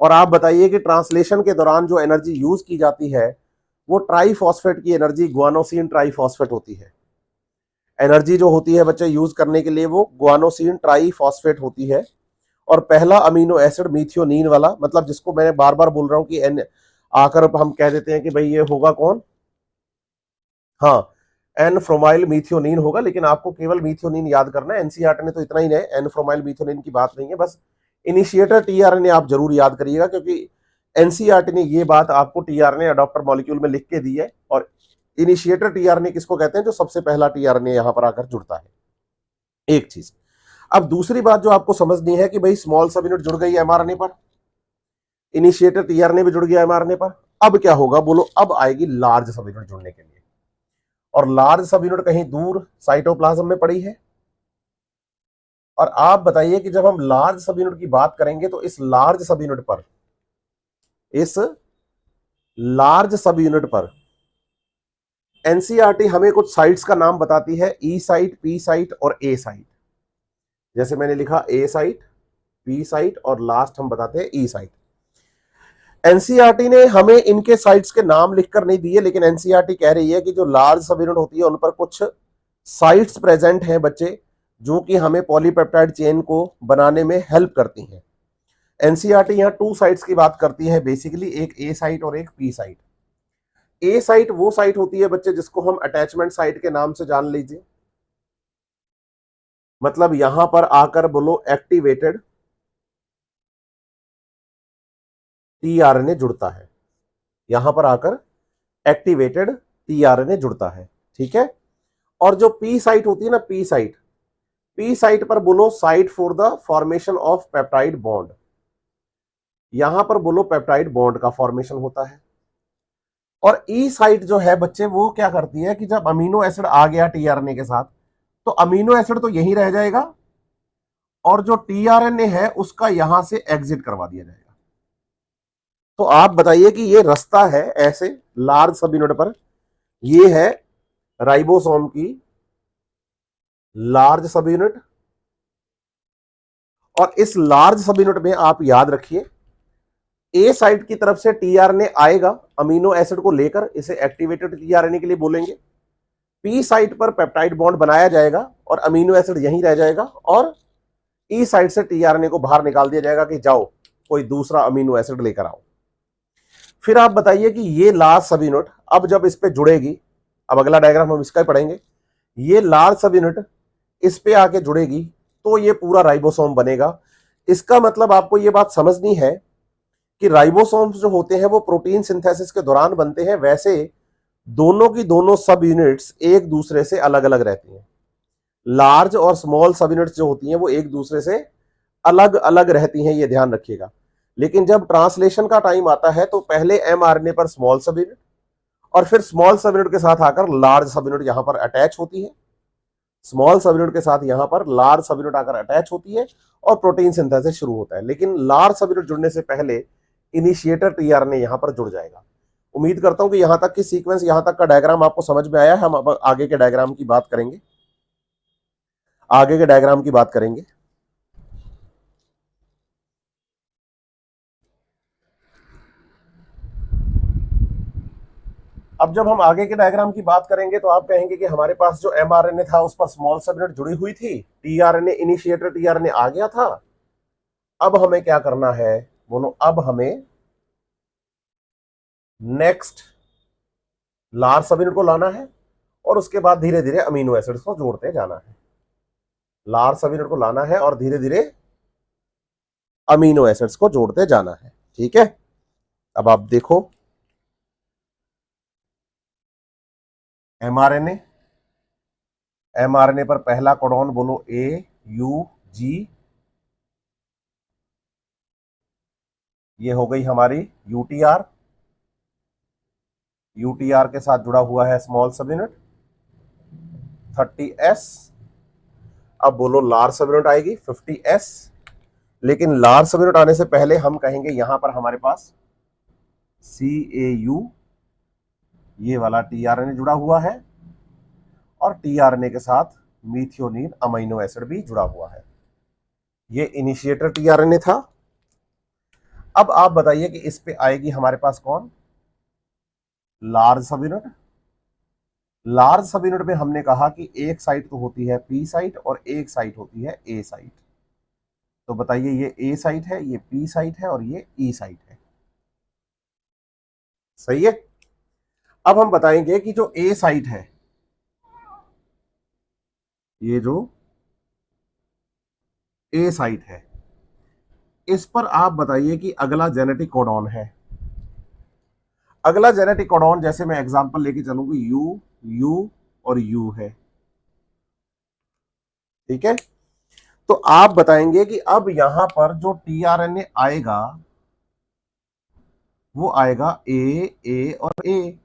और आप बताइए कि ट्रांसलेशन के दौरान जो एनर्जी यूज की जाती है, वो ट्राईफॉस्फेट की एनर्जी ग्वानोसिन ट्राईफॉस्फेट होती है। एनर्जी जो होती है बच्चे यूज करने के लिए वो ग्वानोसिन ट्राईफॉस्फेट होती है। और पहला अमीनो एसिड मीथियोनिन वाला, मतलब जिसको मैंने बार बार बोल रहा हूं कि एन आकर हम कह देते हैं कि भाई ये होगा कौन, हाँ एन फ्रोमाइल मीथियोनिन होगा, लेकिन आपको केवल मीथियोनिन याद करना है। एनसीईआरटी ने तो इतना ही है, एन फ्रोमाइल मीथियोनिन की बात नहीं है। बस इनिशिएटर टीआरएनए आप जरूर याद करिएगा, क्योंकि एनसीईआरटी ने ये बात आपको टीआरएनए अडॉप्टर मॉलिक्यूल में लिख के दी है। और इनिशिएटर टीआरएनए किसको कहते हैं, जो सबसे पहला टीआरएनए यहां पर आकर जुड़ता है। एक चीज। अब दूसरी बात जो आपको समझनी है कि भाई स्मॉल सब यूनिट जुड़ गई एमआरएनए पर, इनिशिएटर टीआरएनए भी जुड़ गया एमआरएनए पर। अब क्या होगा बोलो, अब आएगी लार्ज सब यूनिट जुड़ने के लिए। और लार्ज सब यूनिट कहीं दूर साइटोप्लाज्म में पड़ी है। और आप बताइए कि जब हम लार्ज सब यूनिट की बात करेंगे तो इस लार्ज सब यूनिट पर, इस लार्ज सब यूनिट पर एनसीईआरटी हमें कुछ साइट्स का नाम बताती है, ई साइट, पी साइट और ए साइट। जैसे मैंने लिखा ए साइट, पी साइट और लास्ट हम बताते हैं ई साइट। एनसीईआरटी ने हमें इनके साइट्स के नाम लिखकर नहीं दिए, लेकिन एनसीईआरटी कह रही है कि जो लार्ज सब यूनिट होती है उन पर कुछ साइट्स प्रेजेंट हैं बच्चे, जो कि हमें पॉलीपेप्टाइड चेन को बनाने में हेल्प करती हैं। एनसीईआरटी यहां 2 साइट्स की बात करती है बेसिकली, एक ए साइट और एक पी साइट। ए साइट वो साइट होती है बच्चे जिसको हम अटैचमेंट साइट के नाम से जान लीजिए। मतलब यहां पर आकर बोलो एक्टिवेटेड टीआरएनए जुड़ता है, यहां पर आकर एक्टिवेटेड टीआरएनए जुड़ता है, ठीक है। और जो पी साइट होती है ना, पी साइट, पी साइट पर बोलो site for the formation of peptide bond, यहां पर बोलो पेप्टाइड बॉन्ड का फॉर्मेशन होता है। और ई साइट जो है बच्चे वो क्या करती है कि जब अमीनो एसिड आ गया टीआरएनए के साथ, तो अमीनो एसिड तो यहीं रह जाएगा और जो टीआरएनए है उसका यहां से एग्जिट करवा दिया जाएगा। तो आप बताइए कि ये रास्ता है ऐसे लार्ज सब यूनिट पर, ये है राइबोसोम की लार्ज सब यूनिट। और इस लार्ज सब यूनिट में आप याद रखिए, ए साइट की तरफ से टीआरएनए आएगा अमीनो एसिड को लेकर, इसे एक्टिवेटेड टीआरएनए के लिए बोलेंगे। पी साइट पर पेप्टाइड बॉन्ड बनाया जाएगा और अमीनो एसिड यहीं रह जाएगा, और ई साइट से टीआरएनए को बाहर निकाल दिया जाएगा कि जाओ कोई दूसरा अमीनो एसिड लेकर आओ। फिर आप बताइए कि ये लार्ज सब यूनिट अब जब इस पे जुड़ेगी, अब अगला डायग्राम हम इसका ही पढ़ेंगे, ये लार्ज सब यूनिट इस पे आके जुड़ेगी तो ये पूरा राइबोसोम बनेगा। इसका मतलब आपको ये बात समझनी है कि राइबोसोम्स जो होते हैं वो प्रोटीन सिंथेसिस के दौरान बनते हैं, वैसे दोनों की दोनों सब यूनिट्स एक दूसरे से अलग अलग रहती हैं। लार्ज और स्मॉल सब यूनिट्स जो होती हैं वो एक दूसरे से अलग अलग रहती हैं, ये ध्यान रखिएगा। लेकिन जब ट्रांसलेशन का टाइम आता है तो पहले एमआरएनए पर स्मॉल सब यूनिट और फिर स्मॉल सब यूनिट के साथ आकर लार्ज सब यूनिट यहां पर अटैच होती है, स्मॉल सब यूनिट के साथ यहां पर लार्ज सब यूनिट आकर अटैच होती है और प्रोटीन सिंथेसिस शुरू होता है। लेकिन लार्ज सब यूनिट जुड़ने से पहले इनिशिएटर टीआरएनए यहां पर जुड़ जाएगा। उम्मीद करता हूं कि यहां तक की सीक्वेंस, यहां तक का डायग्राम आपको समझ में आया है। हम अब आगे के डायग्राम की बात करेंगे, आगे के डायग्राम की बात करेंगे। अब जब हम आगे के डायग्राम की बात करेंगे तो आप कहेंगे कि हमारे पास जो एमआरएनए था उस पर स्मॉल सब यूनिट जुड़ी हुई थी, टीआरएनए इनिशिएटर टीआरएनए आ गया था। अब हमें क्या करना है बोलो, अब हमें नेक्स्ट लार्ज सब यूनिट को लाना है और उसके बाद धीरे धीरे अमीनो एसिड्स को जोड़ते जाना है। लार्ज सब यूनिट को लाना है और धीरे धीरे अमीनो एसिड्स को जोड़ते जाना है, ठीक है। अब आप देखो एमआरएनए, एमआरएनए पर पहला कोडॉन बोलो ए यू जी, ये हो गई हमारी यूटीआर, यूटीआर के साथ जुड़ा हुआ है स्मॉल सब यूनिट 30s। अब बोलो लार्ज सब यूनिट आएगी 50s। लेकिन लार्ज सब यूनिट आने से पहले हम कहेंगे यहां पर हमारे पास CAU, ये वाला टीआरएनए जुड़ा हुआ है और टीआरएनए के साथ मीथियोनिन अमीनो एसिड भी जुड़ा हुआ है। ये इनिशिएटर टीआरएनए था। अब आप बताइए कि इस पे आएगी हमारे पास कौन, लार्ज सब यूनिट। लार्ज सब यूनिट में हमने कहा कि एक साइट तो होती है पी साइट और एक साइट होती है ए साइट। तो बताइए ये ए साइट है, ये पी साइट है और ये ई साइट है। सही है। अब हम बताएंगे कि जो ए साइट है, ये जो ए साइट है, इस पर आप बताइए कि अगला जेनेटिक कोडॉन है। अगला जेनेटिक कोडॉन जैसे मैं एग्जांपल लेके चलूंगी यू, यू और यू है। ठीक है। तो आप बताएंगे कि अब यहां पर जो टीआरएनए आएगा वो आएगा ए और ए,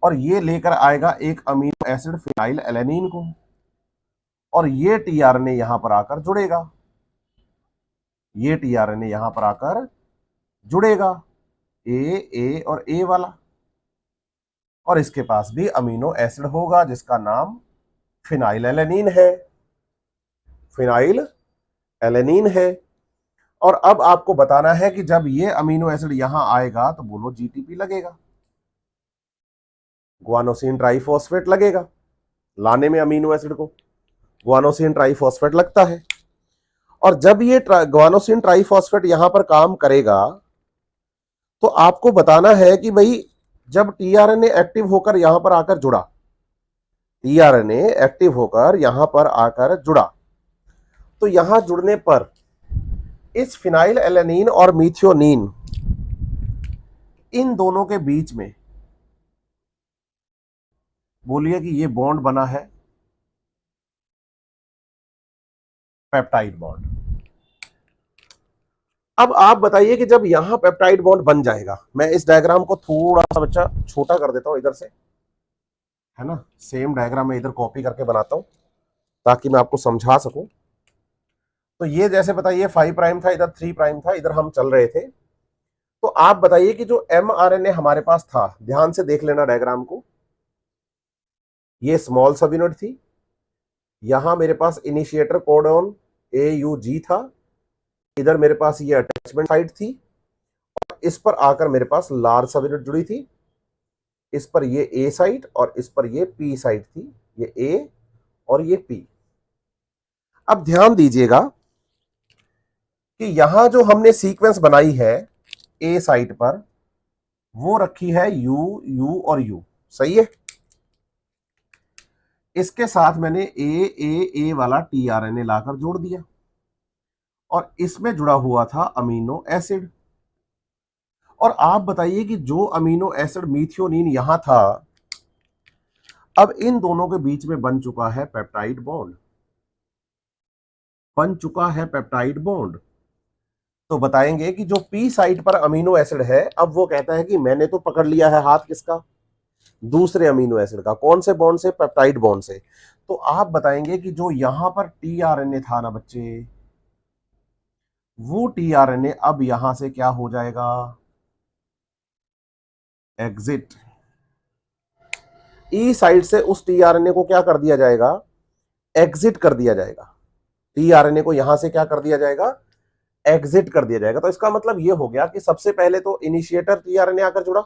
और ये लेकर आएगा एक अमीनो एसिड फिनाइल एलेनिन को, और ये टीआरएनए यहां पर आकर जुड़ेगा। ये टीआरएनए यहां पर आकर जुड़ेगा, ए और ए वाला, और इसके पास भी अमीनो एसिड होगा जिसका नाम फिनाइल एलेनिन है। फिनाइल एलेनिन है। और अब आपको बताना है कि जब ये अमीनो एसिड यहां आएगा तो बोलो जीटीपी लगेगा, ग्वानोसिन ट्राइफॉस्फेट लगेगा। लाने में अमीनो एसिड को ग्वानोसिन ट्राइफॉस्फेट लगता है, और जब ये ग्वानोसिन ट्राइफॉस्फेट यहां पर काम करेगा तो आपको बताना है कि भाई जब टीआरएनए एक्टिव होकर यहां पर आकर जुड़ा, टीआरएनए एक्टिव होकर यहां पर आकर जुड़ा, तो यहां जुड़ने पर इस फिनाइल एलेनिन और मीथियोनिन, इन दोनों के बीच में बोलिए कि ये बॉन्ड बना है पेप्टाइड बॉन्ड। अब आप बताइए कि जब यहां पेप्टाइड बॉन्ड बन जाएगा, मैं इस डायग्राम को थोड़ा सा बच्चा छोटा कर देता हूं इधर से, है ना, सेम डायग्राम मैं इधर कॉपी करके बनाता हूं ताकि मैं आपको समझा सकूं। तो ये जैसे बताइए 5 प्राइम था, इधर 3 प्राइम था, इधर हम चल रहे थे। तो आप बताइए कि जो एमआरएनए हमारे पास था, ध्यान से देख लेना डायग्राम को, ये स्मॉल सब यूनिट थी, यहां मेरे पास इनिशिएटर कोडॉन AUG था, इधर मेरे पास ये अटैचमेंट साइट थी, इस पर आकर मेरे पास लार्ज सब यूनिट जुड़ी थी, इस पर ये ए साइट और इस पर ये पी साइट थी, ये ए और ये पी। अब ध्यान दीजिएगा कि यहां जो हमने सीक्वेंस बनाई है ए साइट पर, वो रखी है यू, यू और यू। सही है। इसके साथ मैंने ए वाला टीआरएनए लाकर जोड़ दिया, और इसमें जुड़ा हुआ था अमीनो एसिड। और आप बताइए कि जो अमीनो एसिड मीथियोनिन यहां था, अब इन दोनों के बीच में बन चुका है पेप्टाइड बॉन्ड, बन चुका है पेप्टाइड बॉन्ड। तो बताएंगे कि जो पी साइट पर अमीनो एसिड है, अब वो कहता है कि मैंने तो पकड़ लिया है हाथ किसका, दूसरे अमीनो एसिड का। कौन से बॉन्ड से? पेप्टाइड बॉन्ड से। तो आप बताएंगे कि जो यहां पर टीआरएनए था ना बच्चे, वो टीआरएनए अब यहां से क्या हो जाएगा, एग्जिट। ई साइड से उस टीआरएनए को क्या कर दिया जाएगा, एग्जिट कर दिया जाएगा। टीआरएनए को यहां से क्या कर दिया जाएगा, एग्जिट कर दिया जाएगा। तो इसका मतलब यह हो गया कि सबसे पहले तो इनिशिएटर टीआरएनए आकर जुड़ा,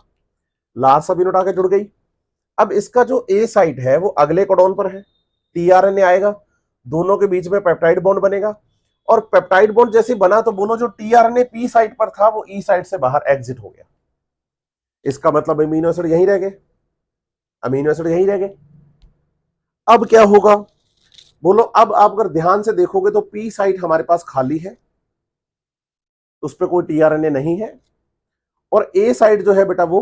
लार्ज सब यूनिट आकर जुड़ गई। अब इसका जो ए साइट है वो अगले कोडॉन पर है, टीआरएनए आएगा, दोनों के बीच में पेप्टाइड बॉन्ड बनेगा, और पेप्टाइड बॉन्ड जैसे बना तो बोलो जो टीआरएनए पी साइट पर था वो ई साइट से बाहर एग्जिट हो गया। इसका मतलब अमीनो एसिड यहीं रह गए, अमीनो एसिड यहीं रह गए। अब क्या होगा बोलो, अब आप अगर ध्यान से देखोगे तो पी साइट हमारे पास खाली है, उस पर कोई टीआरएनए नहीं है, और ए साइट जो है बेटा वो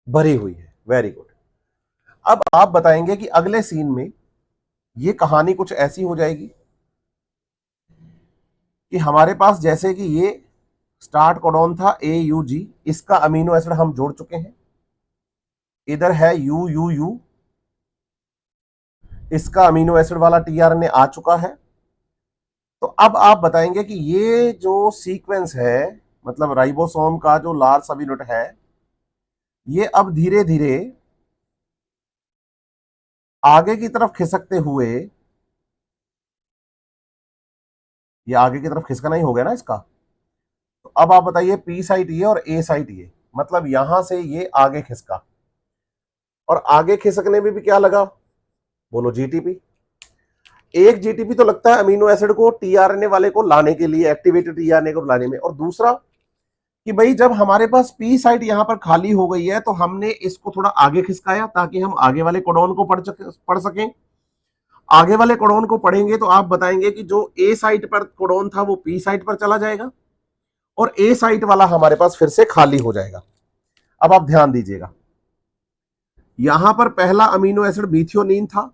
भरी हुई है। Very good. अब आप बताएंगे कि अगले सीन में ये कहानी कुछ ऐसी हो जाएगी कि हमारे पास जैसे कि ये स्टार्ट कोडॉन था AUG, इसका अमीनो एसिड हम जोड़ चुके हैं, इधर है यू, इसका अमीनो एसिड वाला टीआरएनए आ चुका है। तो अब आप बताएंगे कि ये जो सीक्वेंस है, मतलब राइबोसोम का जो लार्ज सब यूनिट है, ये अब धीरे धीरे आगे की तरफ खिसकते हुए, ये आगे की तरफ खिसकना ही हो गया ना इसका। तो अब आप बताइए पी साइट ये और ए साइट ये, मतलब यहां से ये आगे खिसका, और आगे खिसकने में भी क्या लगा, बोलो जीटीपी। एक जीटीपी तो लगता है अमीनो एसिड को टीआरएनए वाले को लाने के लिए, एक्टिवेटेड टीआरएनए को लाने में, और दूसरा कि भाई जब हमारे पास पी साइट यहां पर खाली हो गई है तो हमने इसको थोड़ा आगे खिसकाया ताकि हम आगे वाले कोडोन को पढ़ सकें। आगे वाले कोडोन को पढ़ेंगे तो आप बताएंगे कि जो ए साइट पर कोडोन था वो पी साइट पर चला जाएगा और ए साइट वाला हमारे पास फिर से खाली हो जाएगा। अब आप ध्यान दीजिएगा, यहां पर पहला अमीनो एसिड मिथियोनीन था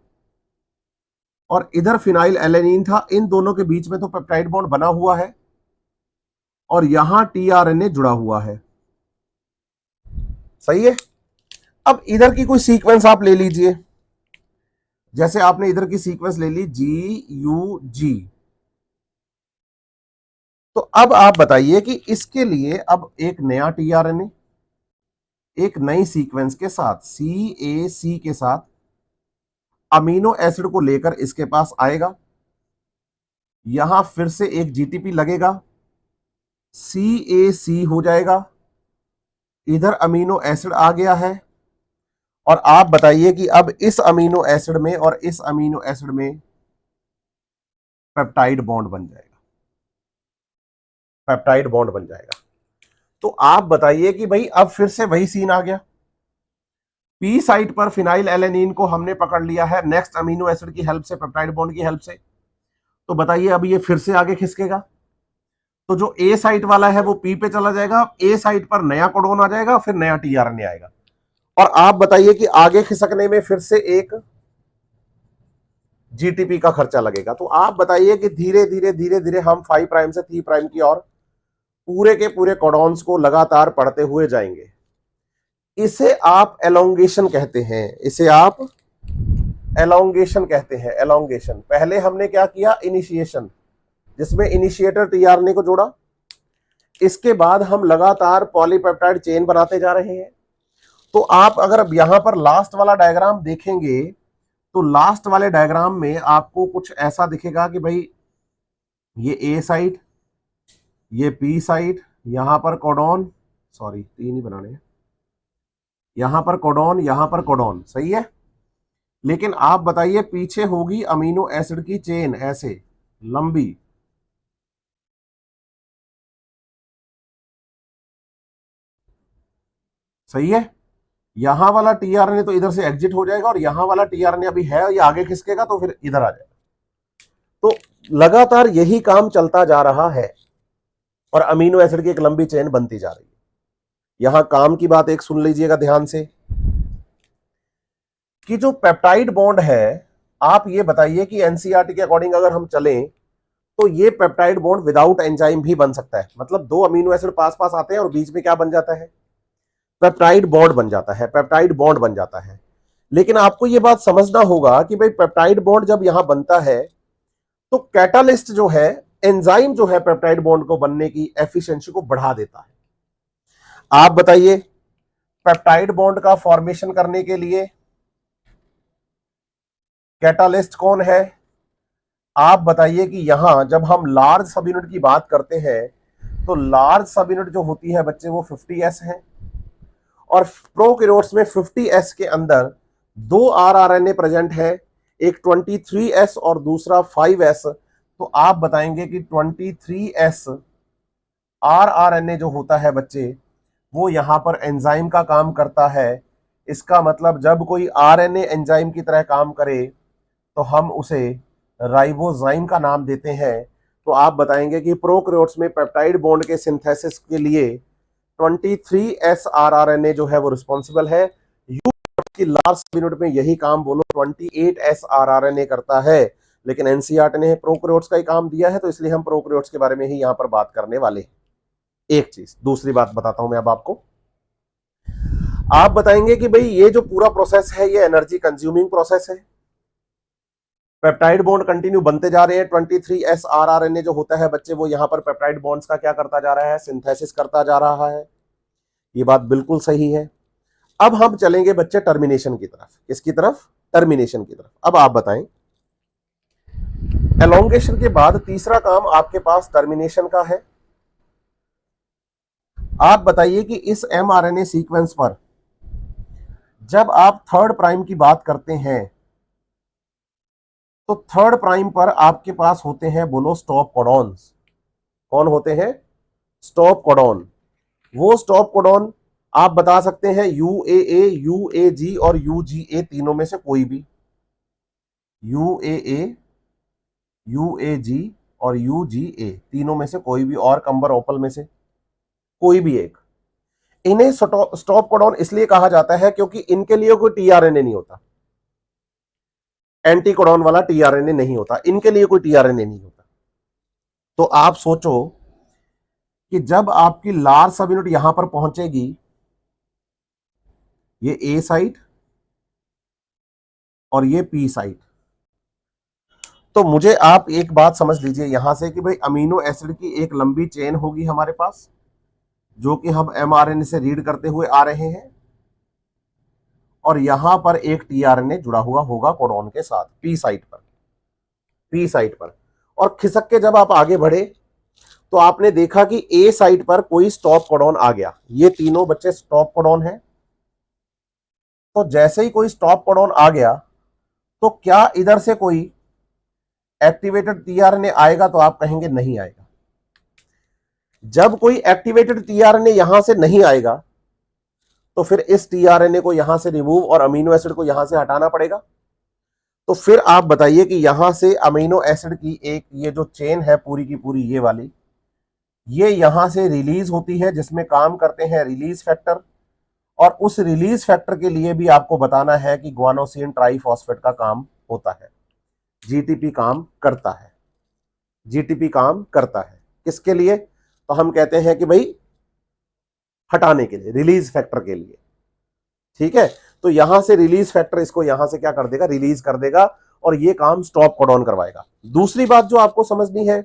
और इधर फिनाइल एलेनिन था, इन दोनों के बीच में तो पेप्टाइड बॉन्ड बना हुआ है और यहां टीआरएनए जुड़ा हुआ है, सही है। अब इधर की कोई सीक्वेंस आप ले लीजिए, जैसे आपने इधर की सीक्वेंस ले ली GUG, तो अब आप बताइए कि इसके लिए अब एक नया टीआरएनए एक नई सीक्वेंस के साथ CAC के साथ अमीनो एसिड को लेकर इसके पास आएगा, यहां फिर से एक जीटीपी लगेगा, CAC हो जाएगा, इधर अमीनो एसिड आ गया है, और आप बताइए कि अब इस अमीनो एसिड में और इस अमीनो एसिड में पेप्टाइड बॉन्ड बन जाएगा, पेप्टाइड बॉन्ड बन जाएगा। तो आप बताइए कि भाई अब फिर से वही सीन आ गया, पी साइट पर फिनाइल एलेनिन को हमने पकड़ लिया है नेक्स्ट अमीनो एसिड की हेल्प से, पेप्टाइड बॉन्ड की हेल्प से, तो बताइए अब ये फिर से आगे खिसकेगा, तो जो ए साइट वाला है वो पी पे चला जाएगा, ए साइट पर नया कोडोन आ जाएगा, फिर नया टीआरएनए आएगा, और आप बताइए कि आगे खिसकने में फिर से एक जीटीपी का खर्चा लगेगा। तो आप बताइए कि धीरे धीरे धीरे धीरे हम 5 प्राइम से 3 प्राइम की और पूरे के पूरे कोडॉन्स को लगातार पढ़ते हुए जाएंगे। इसे आप एलोंगेशन कहते हैं, इसे आप एलोंगेशन कहते हैं, एलोंगेशन। पहले हमने क्या किया, इनिशिएशन, जिसमें इनिशिएटर टीआरएनए को जोड़ा, इसके बाद हम लगातार पॉलीपेप्टाइड चेन बनाते जा रहे हैं। तो आप अगर अब यहां पर लास्ट वाला डायग्राम देखेंगे तो लास्ट वाले डायग्राम में आपको कुछ ऐसा दिखेगा कि भाई ये ए साइट, ये पी साइट, यहां पर कोडॉन, सॉरी 3 ही बनाने हैं, यहां पर कोडॉन, यहां पर कोडॉन, सही है। लेकिन आप बताइए पीछे होगी अमीनो एसिड की चेन ऐसे लंबी, सही है। यहां वाला टीआरएनए तो इधर से एग्जिट हो जाएगा और यहां वाला टीआरएनए अभी है, ये आगे खिसकेगा तो फिर इधर आ जाएगा। तो लगातार यही काम चलता जा रहा है और अमीनो एसिड की एक लंबी चेन बनती जा रही है। यहां काम की बात एक सुन लीजिएगा ध्यान से कि जो पेप्टाइड बॉन्ड है, आप ये बताइए कि एनसीईआरटी के अकॉर्डिंग अगर हम चलें तो ये पेप्टाइड बॉन्ड विदाउट एंजाइम भी बन सकता है, मतलब 2 अमीनो एसिड पास पास आते हैं और बीच में क्या बन जाता है, पेप्टाइड बॉन्ड बन जाता है, पेप्टाइड बॉन्ड बन जाता है। लेकिन आपको यह बात समझना होगा कि भाई पेप्टाइड बॉन्ड जब यहां बनता है तो कैटालिस्ट जो है, एंजाइम जो है पेप्टाइड बॉन्ड को बनने की एफिशिएंसी को बढ़ा देता है। आप बताइए पेप्टाइड बॉन्ड का फॉर्मेशन करने के लिए कैटालिस्ट कौन है? आप बताइए कि यहां जब हम लार्ज सब यूनिट की बात करते हैं तो लार्ज सब यूनिट जो होती है बच्चे वो 50s है, और प्रोकैरियोट्स में 50s के अंदर 2 rRNA प्रेजेंट है, एक 23s और दूसरा 5s। तो आप बताएंगे कि 23s rRNA जो होता है बच्चे वो यहां पर एंजाइम का काम करता है। इसका मतलब जब कोई आरएनए एंजाइम की तरह काम करे तो हम उसे राइबोजाइम का नाम देते हैं। तो आप बताएंगे कि प्रोकैरियोट्स में पेप्टाइड बॉन्ड के सिंथेसिस के लिए 23s rRNA जो है वो रिस्पॉन्सिबल है। की लास्ट यूनिट में यही काम बोलो 28s rRNA करता है। लेकिन एनसीईआरटी ने प्रोकैरियोट्स का ही काम दिया है तो इसलिए हम प्रोकैरियोट्स के बारे में ही यहां पर बात करने वाले हैं। एक चीज, दूसरी बात बताता हूं मैं अब आपको। आप बताएंगे कि भाई ये जो पूरा प्रोसेस है ये एनर्जी कंज्यूमिंग प्रोसेस है, पेप्टाइड बॉन्ड कंटिन्यू बनते जा रहे हैं। 23s rRNA जो होता है बच्चे वो यहां पर पेप्टाइड बॉन्ड्स का क्या करता जा रहा है, सिंथेसिस करता जा रहा है। ये बात बिल्कुल सही है। अब हम चलेंगे बच्चे टर्मिनेशन की तरफ। किसकी तरफ? टर्मिनेशन की तरफ। अब आप बताएं, एलोंगेशन के बाद तीसरा काम आपके पास टर्मिनेशन का है। आप बताइए कि इस mRNA सीक्वेंस पर जब आप थर्ड प्राइम की बात करते हैं तो थर्ड प्राइम पर आपके पास होते हैं, बोलो, स्टॉप कोडॉन्स। कौन होते हैं? Stop codon. वो स्टॉप कोडॉन आप बता सकते हैं UAA, UAG और UGA, तीनों में से कोई भी। UAA, UAG और UGA, तीनों में से कोई भी, और कंबर ओपल में से कोई भी एक। इन्हें स्टॉप कोडॉन इसलिए कहा जाता है क्योंकि इनके लिए कोई टीआरएनए नहीं होता, एंटी कोडॉन वाला टीआरएनए नहीं होता, इनके लिए कोई टीआरएनए नहीं होता। तो आप सोचो कि जब आपकी लार्ज सब यूनिट यहां पर पहुंचेगी, ये ए साइट और ये पी साइट, तो मुझे आप एक बात समझ लीजिए यहां से कि भाई अमीनो एसिड की एक लंबी चेन होगी हमारे पास, जो कि हम mRNA से रीड करते हुए आ रहे हैं, और यहां पर एक टीआरएनए जुड़ा हुआ होगा कोडॉन के साथ पी साइट पर, पी साइट पर। और खिसक के जब आप आगे बढ़े तो आपने देखा कि ए साइट पर कोई स्टॉप कोडॉन आ गया, ये तीनों बच्चे स्टॉप कोडॉन हैं। तो जैसे ही कोई स्टॉप कोडॉन आ गया तो क्या इधर से कोई एक्टिवेटेड टीआरएनए आएगा? तो आप कहेंगे नहीं आएगा। जब कोई एक्टिवेटेड टीआरएनए यहां से नहीं आएगा तो फिर इस टीआरएनए को यहां से रिमूव और अमीनो एसिड को यहां से हटाना पड़ेगा। तो फिर आप बताइए कि यहां से अमीनो एसिड की एक ये जो चेन है पूरी की पूरी, ये वाली, ये यहां से रिलीज होती है, जिसमें काम करते हैं रिलीज फैक्टर। और उस रिलीज फैक्टर के लिए भी आपको बताना है कि ग्वानोसिन ट्राइफॉस्फेट का काम होता है, जीटीपी काम करता है, जीटीपी काम करता है। किसके लिए? तो हम कहते हैं कि भाई हटाने के लिए, रिलीज फैक्टर के लिए। ठीक है, तो यहां से रिलीज फैक्टर इसको यहां से क्या कर देगा? रिलीज कर देगा, और ये काम स्टॉप कोडॉन करवाएगा। दूसरी बात जो आपको समझनी है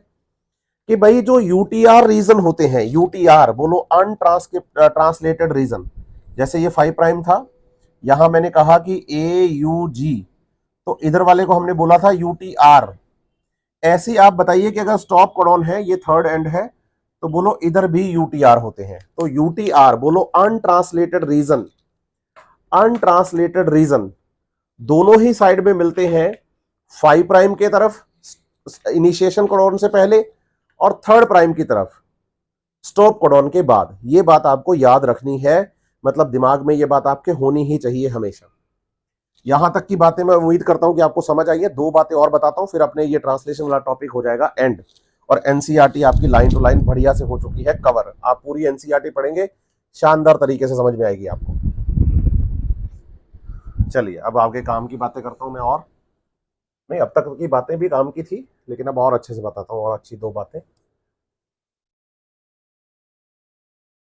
कि भाई जो यूटीआर रीजन होते हैं, यूटीआर बोलो अनट्रांसलेटेड रीजन, जैसे ये 5 प्राइम था, यहां मैंने कहा कि AUG, तो इधर वाले को हमने बोला था UTR। ऐसे आप बताइए कि अगर स्टॉप कोडॉन है, ये थर्ड एंड है, तो बोलो इधर भी UTR होते हैं। तो UTR बोलो अनट्रांसलेटेड रीजन, अनट्रांसलेटेड रीजन दोनों ही साइड में मिलते हैं, 5 प्राइम के तरफ इनिशिएशन कोडॉन से पहले और थर्ड प्राइम की तरफ स्टॉप कोडॉन के बाद। यह बात आपको याद रखनी है, मतलब दिमाग में यह बात आपके होनी ही चाहिए हमेशा। यहां तक की बातें मैं उम्मीद करता हूं कि आपको समझ आई है। दो बातें और बताता हूं, फिर अपने ये ट्रांसलेशन वाला टॉपिक हो जाएगा एंड। और एनसीईआरटी आपकी लाइन टू लाइन बढ़िया से हो चुकी है कवर। आप पूरी एनसीईआरटी पढ़ेंगे, शानदार तरीके से समझ में आएगी आपको। चलिए अब आगे काम की बातें करता हूं मैं। और नहीं, अब तक की बातें भी काम की थी, लेकिन अब और अच्छे से बताता हूं, और अच्छी दो बातें।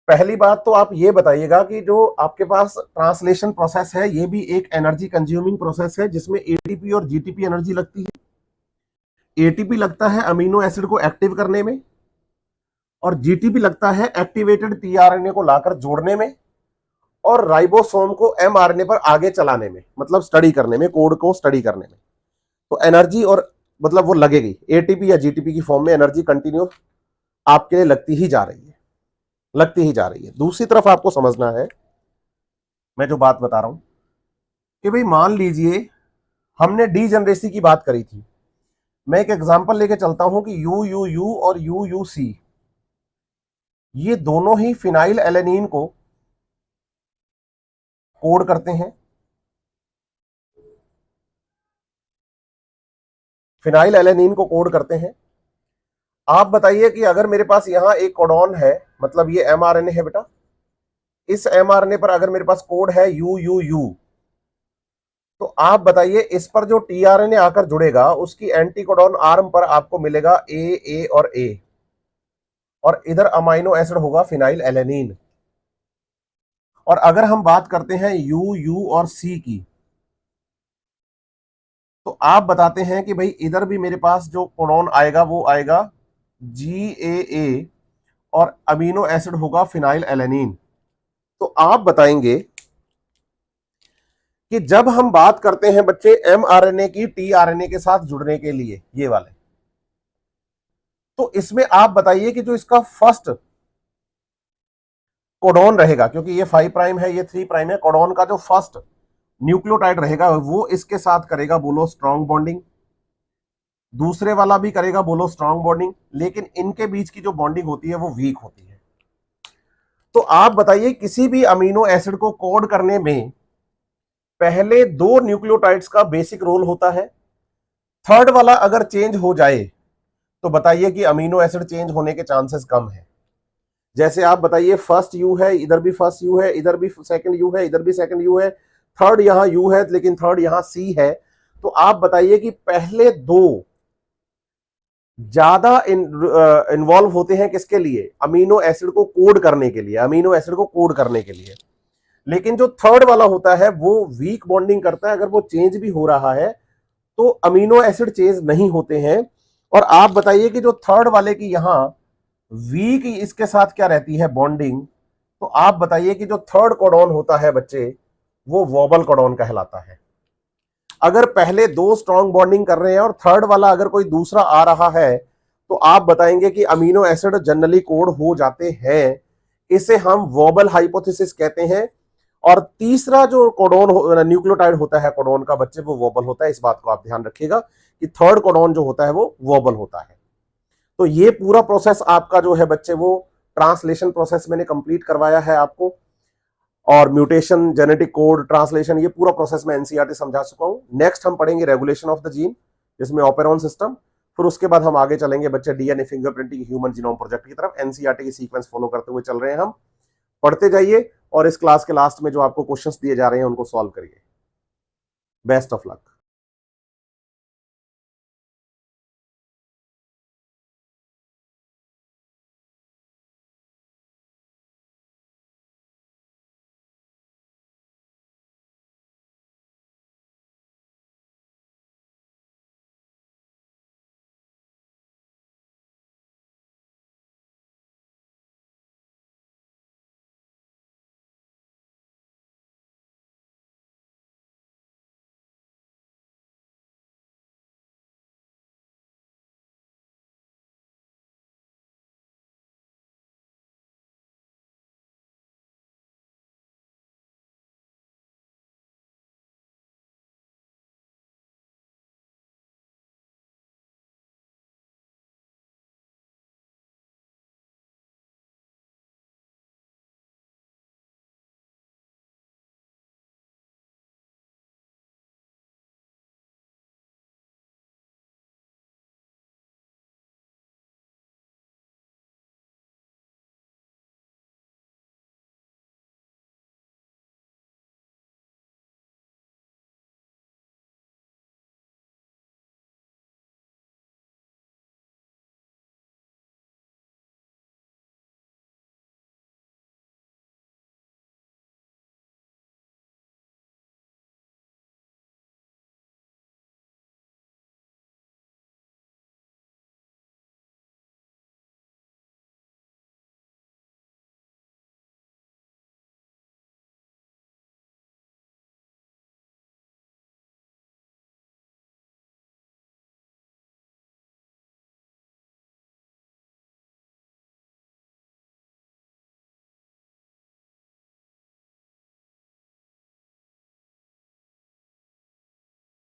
पहली बात तो आप ये बताइएगा कि जो आपके पास ट्रांसलेशन प्रोसेस है, ये भी एक एनर्जी कंज्यूमिंग प्रोसेस है, जिसमें एटीपी और जीटीपी एनर्जी लगती है। एटीपी लगता है अमीनो एसिड को एक्टिव करने में, और जीटीपी लगता है एक्टिवेटेड टीआरएनए को लाकर जोड़ने में, और राइबोसोम को एमआरएनए पर आगे चलाने में, मतलब स्टडी करने में, कोड को स्टडी करने में। तो एनर्जी और मतलब वो लगेगी, एटीपी या जीटीपी की फॉर्म में एनर्जी कंटिन्यू आपके लिए लगती ही जा रही है, लगती ही जा रही है। दूसरी तरफ आपको समझना है, मैं जो बात बता रहा हूं कि भाई मान लीजिए हमने डीजनरेसी की बात करी थी। मैं एक एग्जांपल लेके चलता हूं कि UUU और UUC, ये दोनों ही फिनाइल एलेनिन को कोड करते हैं। फिनाइल एलेनिन को कोड करते हैं। आप बताइए कि अगर मेरे पास यहां एक कोडॉन है, मतलब ये एमआरएनए है बेटा, इस एमआरएनए पर अगर मेरे पास कोड है UUU, तो आप बताइए इस पर जो टीआरएनए आकर जुड़ेगा, उसकी एंटीकोडॉन आर्म पर आपको मिलेगा A और A, और इधर अमाइनो एसिड होगा फिनाइल एलेनिन। और अगर हम बात करते हैं UU और C की, तो आप बताते हैं कि भाई इधर भी मेरे पास जो कोडॉन आएगा वो आएगा GAA, और अमीनो एसिड होगा फिनाइल एलेनिन। तो आप बताएंगे कि जब हम बात करते हैं बच्चे एमआरएनए की टीआरएनए के साथ जुड़ने के लिए, ये वाले, तो इसमें आप बताइए कि जो इसका फर्स्ट कोडॉन रहेगा, क्योंकि ये 5 प्राइम है, ये 3 प्राइम है, कोडॉन का जो फर्स्ट न्यूक्लियोटाइड रहेगा वो इसके साथ करेगा बोलो स्ट्रॉन्ग बॉन्डिंग, दूसरे वाला भी करेगा बोलो स्ट्रॉन्ग बॉन्डिंग, लेकिन इनके बीच की जो बॉन्डिंग होती है वो वीक होती है। तो आप बताइए किसी भी अमीनो एसिड को कोड करने में पहले 2 न्यूक्लियोटाइड्स का बेसिक रोल होता है, थर्ड वाला अगर चेंज हो जाए तो बताइए कि अमीनो एसिड चेंज होने के चांसेस कम है। जैसे आप बताइए फर्स्ट यू है, इधर भी फर्स्ट यू है, इधर भी सेकंड यू है, इधर भी सेकंड यू है, थर्ड यहां यू है लेकिन थर्ड यहां सी है, तो आप बताइए कि पहले 2 ज्यादा इन्वॉल्व होते हैं किसके लिए, अमीनो एसिड को कोड करने के लिए, अमीनो एसिड को कोड करने के लिए, लेकिन जो थर्ड वाला होता है वो वीक बॉन्डिंग करता है। अगर वो चेंज भी हो रहा है तो अमीनो एसिड चेंज नहीं होते हैं। और आप बताइए कि जो थर्ड वाले की यहां वीक इसके साथ क्या रहती है बॉन्डिंग, तो आप बताइए कि जो थर्ड कोडॉन होता है बच्चे वो वोबल कोडॉन कहलाता है। अगर पहले 2 स्ट्रॉन्ग बॉन्डिंग कर रहे हैं और थर्ड वाला अगर कोई दूसरा आ रहा है तो आप बताएंगे कि अमीनो एसिड जनरली कोड हो जाते हैं, इसे हम वोबल हाइपोथेसिस कहते हैं। और तीसरा जो कोडॉन न्यूक्लियोटाइड होता है कोडॉन का बच्चे वो वोबल होता है। इस बात को आप ध्यान रखिएगा कि थर्ड कोडॉन जो होता है वो वोबल होता है। तो ये पूरा प्रोसेस आपका जो है बच्चे वो ट्रांसलेशन प्रोसेस मैंने कंप्लीट करवाया है आपको, और म्यूटेशन, जेनेटिक कोड, ट्रांसलेशन, ये पूरा प्रोसेस मैं एनसीईआरटी समझा चुका हूं। नेक्स्ट हम पढ़ेंगे रेगुलेशन ऑफ द जीन, जिसमें ऑपेरॉन सिस्टम, फिर उसके बाद हम आगे चलेंगे बच्चे DNA fingerprinting human genome project की तरफ। एनसीईआरटी की सीक्वेंस फॉलो करते हुए चल रहे हैं हम, पढ़ते जाइए और इस क्लास के लास्ट में जो आपको क्वेश्चंस दिए जा रहे हैं उनको सॉल्व करिए। Best of luck.